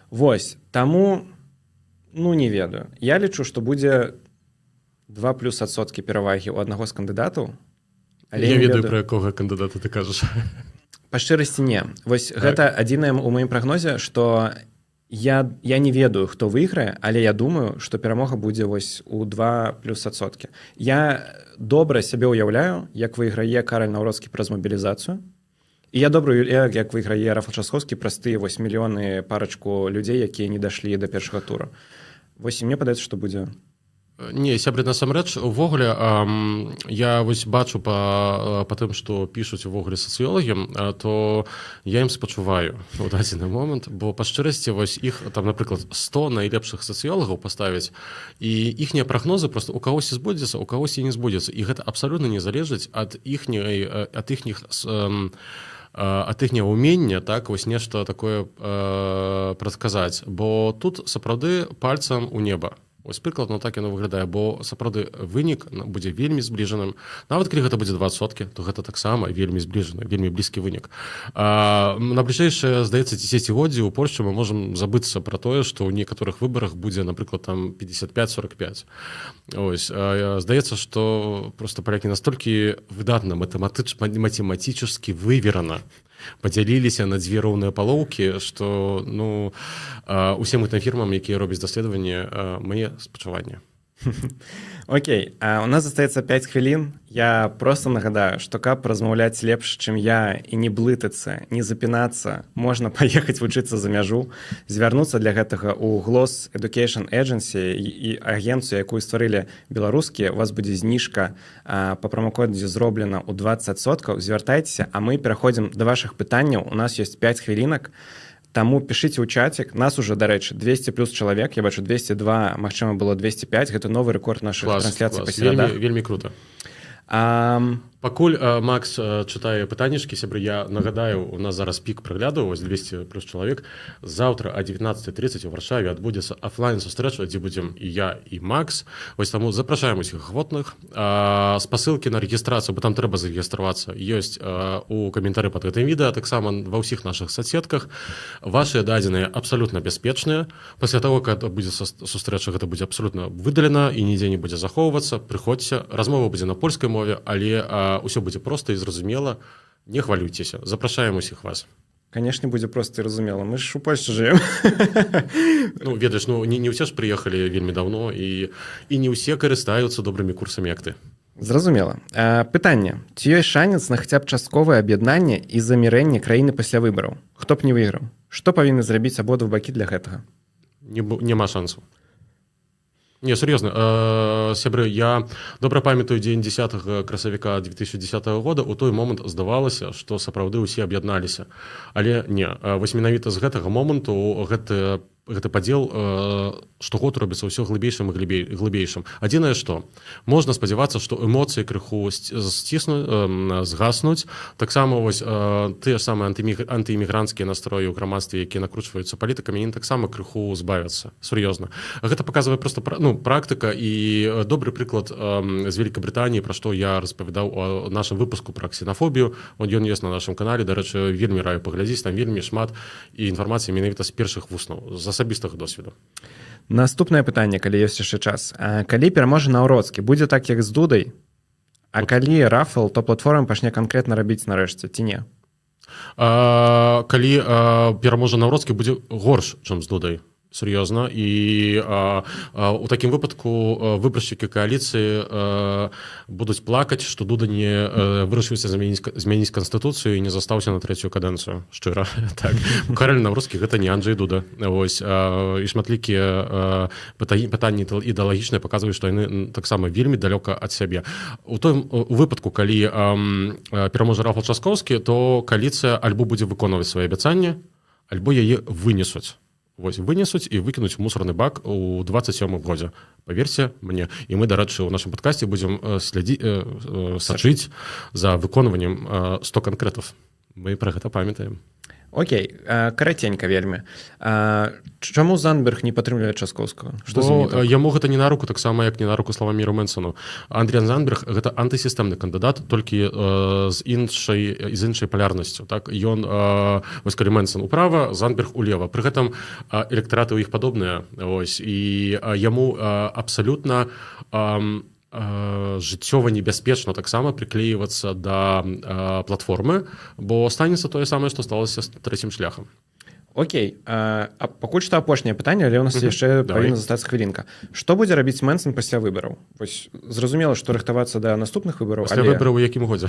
Вось, таму, не ведаю. Я лічу, што будзе 2+ перавагі ў аднаго з кандыдатаў. Я ведаю, пра якога кандыдата ты кажаш. Па шчырасці не. Вось гэта адзінае ў маім прагнозе, што я не ведаю, хто выйграе, але я думаю, што перамога будзе вось у 2+%. Я добра сябе ўяўляю, як выйграе Караль Наўроцкі праз мабілізацыю. І я добра ўяўляю, як выйграе Рафал Часкоўскі праз тыя 8 мільёны парачку людзей, якія не дашлі да першага тура. Вось мне падаецца, што будзе. Не, сябры, насамрэч, увогуле, я вось бачу па тым, што пішуць увогуле сацыёлагі, то я ім спачуваю ў дадзены момант, бо па шчырасці вось іх, там, напрыклад, 100 найлепшых сацыёлагаў паставіць, і іхнія прагнозы проста у кагосьці збудзецца, у кагосьці не збудзецца, і гэта абсалютна не залежыць ад іхняга ўмення, так, вось нешта такое прадказаць, бо тут сапраўды пальцам у неба. Ось прыкладна так яно выглядае, бо сапраўды вынік будзе вельмі збліжаным. Нават калі гэта будзе 20%, то гэта таксама вельмі збліжаны, вельмі блізкі вынік. На бліжэйшае, здаецца, 10годдзі ў Польшчы мы можам забыцца пра тое, што ў некаторых выбарах будзе, напрыклад, там 55-45. Ось, здаецца, што проста палякі настолькі выдатна матэматычна выверана падзяліліся на дзве роўныя палоўкі, што усім гэтым фірмам, якія робяць даследаванні, мае спачуванне. Окей, у нас застаецца 5 хвілін. Я просто нагадаю, што каб размаўляць лепш, чым я, і не блытацца, не запінацца, можна паехаць вучыцца за мяжу, звярнуцца для гэтага ў Gloss Education Agency і агенцыю, якую стварылі беларускія. У вас будзе зніжка па промакодзе зроблена ў 20%. Звяртайцеся, а мы пераходзім да вашых пытанняў. У нас ёсць 5 хвілінак. Таму пішыце ў чацік. Нас уже, дарэчы, 200 плюс чалавек. Я бачу 202, магчыма, было 205. Гэта новы рэкорд нашых трансляцый па серадах. Вельмі круто. Пакуль Макс чытае пытаннішкі, сябры, я нагадаю, у нас зараз пік прагляду, вось 200 плюс чалавек. Заўтра о 19:30 у Варшаве адбудзецца офлайн-сустрэча, дзе будзем і я, і Макс. Вось таму запрашаем усіх ахвотных. Спасылкі на рэгістрацыю, бо там трэба зарэгістравацца, ёсць у каментары пад гэтым відэа, таксама ва ўсіх нашых соцсетках. Вашыя дадзеныя абсалютна бяспечныя. Пасля таго, калі будзе сустрэча, гэта будзе абсалютна выдалена і нідзе не будзе захоўвацца. Прыходзьце, размова будзе на польскай мове, але ўсё будзе проста і зразумела. Не хвалюйцеся. Запрашаем усіх вас. Канешне, будзе проста і разумела. Мы ж у Польшчы жывем. Ведаеш, не ўсе ж прыехалі вельмі даўно, і не ўсе карыстаюцца добрымі курсамі, як ты. Зразумела. Пытанне. Ці ёсць шанец на хаця б частковае аб'яднанне і замірэнне краіны пасля выбараў? Хто б не выйграў? Што павінны зрабіць абодва бакі для гэтага? Няма шансу. Не, сур'ёзна, сябры, я добра памятаю дзень 10 красавіка 2010 года. У той момант здавалася, што сапраўды ўсе аб'ядналіся. Але не, вось менавіта з гэтага моманту гэты падзел штогод робіцца ўсё глыбейшым і глыбейшым. Адзінае што, можна спадзявацца, што эмоцыі крыху згаснуць. Таксама вось тыя ж самыя антыімігранцкія настроі ў грамадстве, якія накручваюцца палітыкамі, яны таксама крыху збавяцца. Сур'ёзна. Гэта паказвае проста практыка і добры прыклад з Великабрытаніі, пра што я распавядаў у нашым выпуску пра ксенафобію. Ён ёсць на нашым канале, дарэчы, вельмі раю паглядзець, там вельмі шмат і інфармацыі менавіта з першых вуснаў, з асабістага досведу. Наступнае пытанне, калі ёсць яшчэ час. Калі пераможа Наўроцкі, будзе так, як з Дудай? А калі Рафал, то платформа пачне канкрэтна рабіць нарэшце, ці не? Калі пераможа Наўроцкі, будзе горш, чым з Дудай. Сур'ёзна. І у такім выпадку выбаршчыкі кааліцыі будуць плакаць, што Дуда не вырашыўся змяніць канстытуцыю і не застаўся на трэцюю кадэнцыю. Шчыра. Так. Кароль Наўроцкі гэта не Анджэй Дуда. Вось. І шматлікія пытанні ідэалагічныя паказваюць, што яны таксама вельмі далёка ад сябе. У том выпадку, калі пераможа Рафал Часкоўскі, то кааліцыя альбо будзе выконваць свае абяцанні, альбо яе вынесуць. Вось, вынесуць і выкінуць у мусорны бак у 27 годзе. Паверце мне. І мы, дарэчы, у нашым падкасці будзем сачыць за выконваннем 100 канкрэтаў. Мы пра гэта памятаем. Окей, караценька вельмі. Чаму Зандберг не падтрымлівае Часкоўскага? Яму гэта не на руку, таксама як не на руку Славаміру Мэнсону. Андрыян Зандберг гэта антысістэмны кандыдат, толькі з іншай палярнасцю. Так? Ён, вось калі Мэнсон управа, Зандберг улева. Пры гэтым электараты ў іх падобныя. Ось, і яму абсалютна жыццёва небяспечна таксама прыклеівацца да платформы, бо станецца тое самае, што сталася з трэцім шляхам. Окей, а пакуль што апошняе пытанне, але ў нас яшчэ павінна застацца хвілінка. Што будзе рабіць Мэнсон пасля выбараў? Вось зразумела, што рыхтавацца да наступных выбараў, пасля выбараў у якім годзе?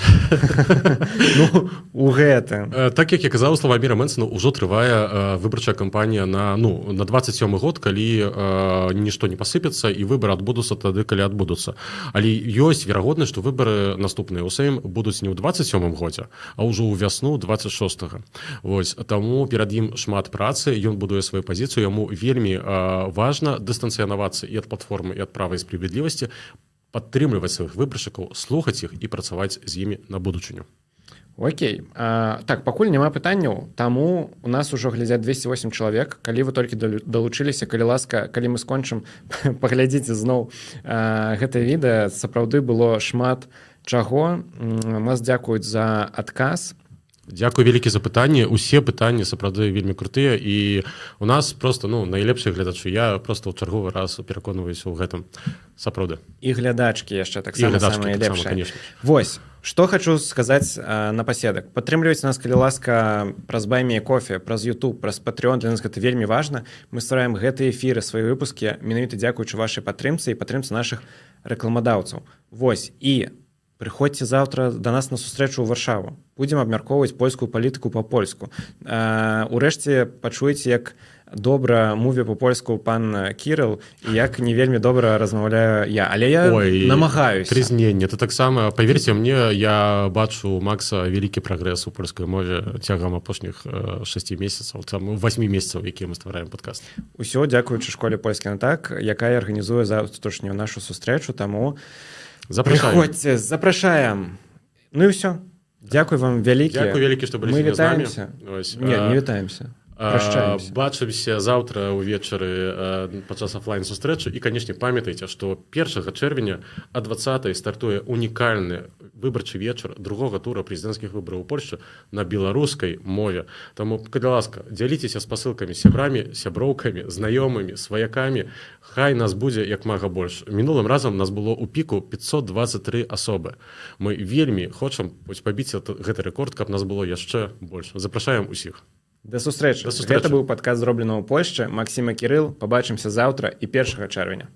Ну, у гэтым. Так як я казаў, Славаміра Мэнсона ўжо трывае выбарчая кампанія на 27 год, калі нішто не пасыпецца і выбары адбудуцца тады, калі адбудуцца. Але ёсць верагоднасць, што выбары наступныя ў Сейм будуць не ў 27 годзе, а ўжо ў вясну 26-го. Вось, таму перад ім шмат працы, ён будуе сваю пазіцыю, яму вельмі важна дыстанцыянавацца і ад платформы, і ад права і справядлівасці, падтрымліваць сваіх выбаршчыкаў, слухаць іх і працаваць з імі на будучыню. Окей. Так, пакуль няма пытанняў, таму у нас ужо глядзяць 208 чалавек. Калі вы толькі далучыліся, калі ласка, калі мы скончым, паглядзіце зноў гэтае відэа. Сапраўды было шмат чаго. Нас дзякуюць за адказ. Дзякуй вялікі за пытанні. Усе пытанні сапраўды вельмі крутыя, і у нас просто найлепшыя глядачы. Я просто ў чарговы раз пераконваюся ў гэтым. Сапраўды. І глядачкі яшчэ таксама самыя лепшыя. Конечно. Вось, што хачу сказаць напаседак. Падтрымлівайце нас, калі ласка, праз Buy Me a Coffee, праз YouTube, праз Patreon. Для нас гэта вельмі важна. Мы ствараем гэтыя эфіры, свае выпускі, менавіта дзякуючы вашай падтрымцы і падтрымцы нашых рэкламадаўцаў. Вось, і прыходзьце заўтра да нас на сустрэчу ў Варшаву. Будзем абмяркоўваць польскую палітыку па-польску. Урэшце пачуеце, як добра мове па-польску пан Кірыл і як не вельмі добра размаўляю я. Але я намагаюся. Трызненне. То таксама, паверце мне, я бачу Макса вялікі прагрэс у польскай мове цягам апошніх 6 месяцаў, 8 месяцаў, якія мы ствараем падкаст. Усё дзякуючы школе «Польскі на так», якая арганізуе заўтрашнюю нашу сустрэчу, таму прыходзьце, запрашаем. Ну і ўсё. Дзякуй вам вялікі. Дзякуй вялікі, што былі з намі. Не вітаемся. Бачымся заўтра ўвечары падчас офлайн сустрэчы і, канешне, памятайце, што 1 чэрвеня а 20-й стартуе унікальны выбарчы вечар другога тура прэзідэнцкіх выбараў у Польшчы на беларускай мове. Таму, калі ласка, дзяліцеся спасылкамі сябрамі, сяброўкамі, знаёмымі, сваякамі. Хай нас будзе як мага больш. Мінулым разам нас было ў піку 523 асобы. Мы вельмі хочам пабіць гэты рэкорд, каб нас было яшчэ больш. Запрашаем усіх. Да сустрэчы. Гэта быў падкаст, зроблены ў Польшчы. Максім і Кірыл. Пабачымся заўтра і 1 чэрвеня.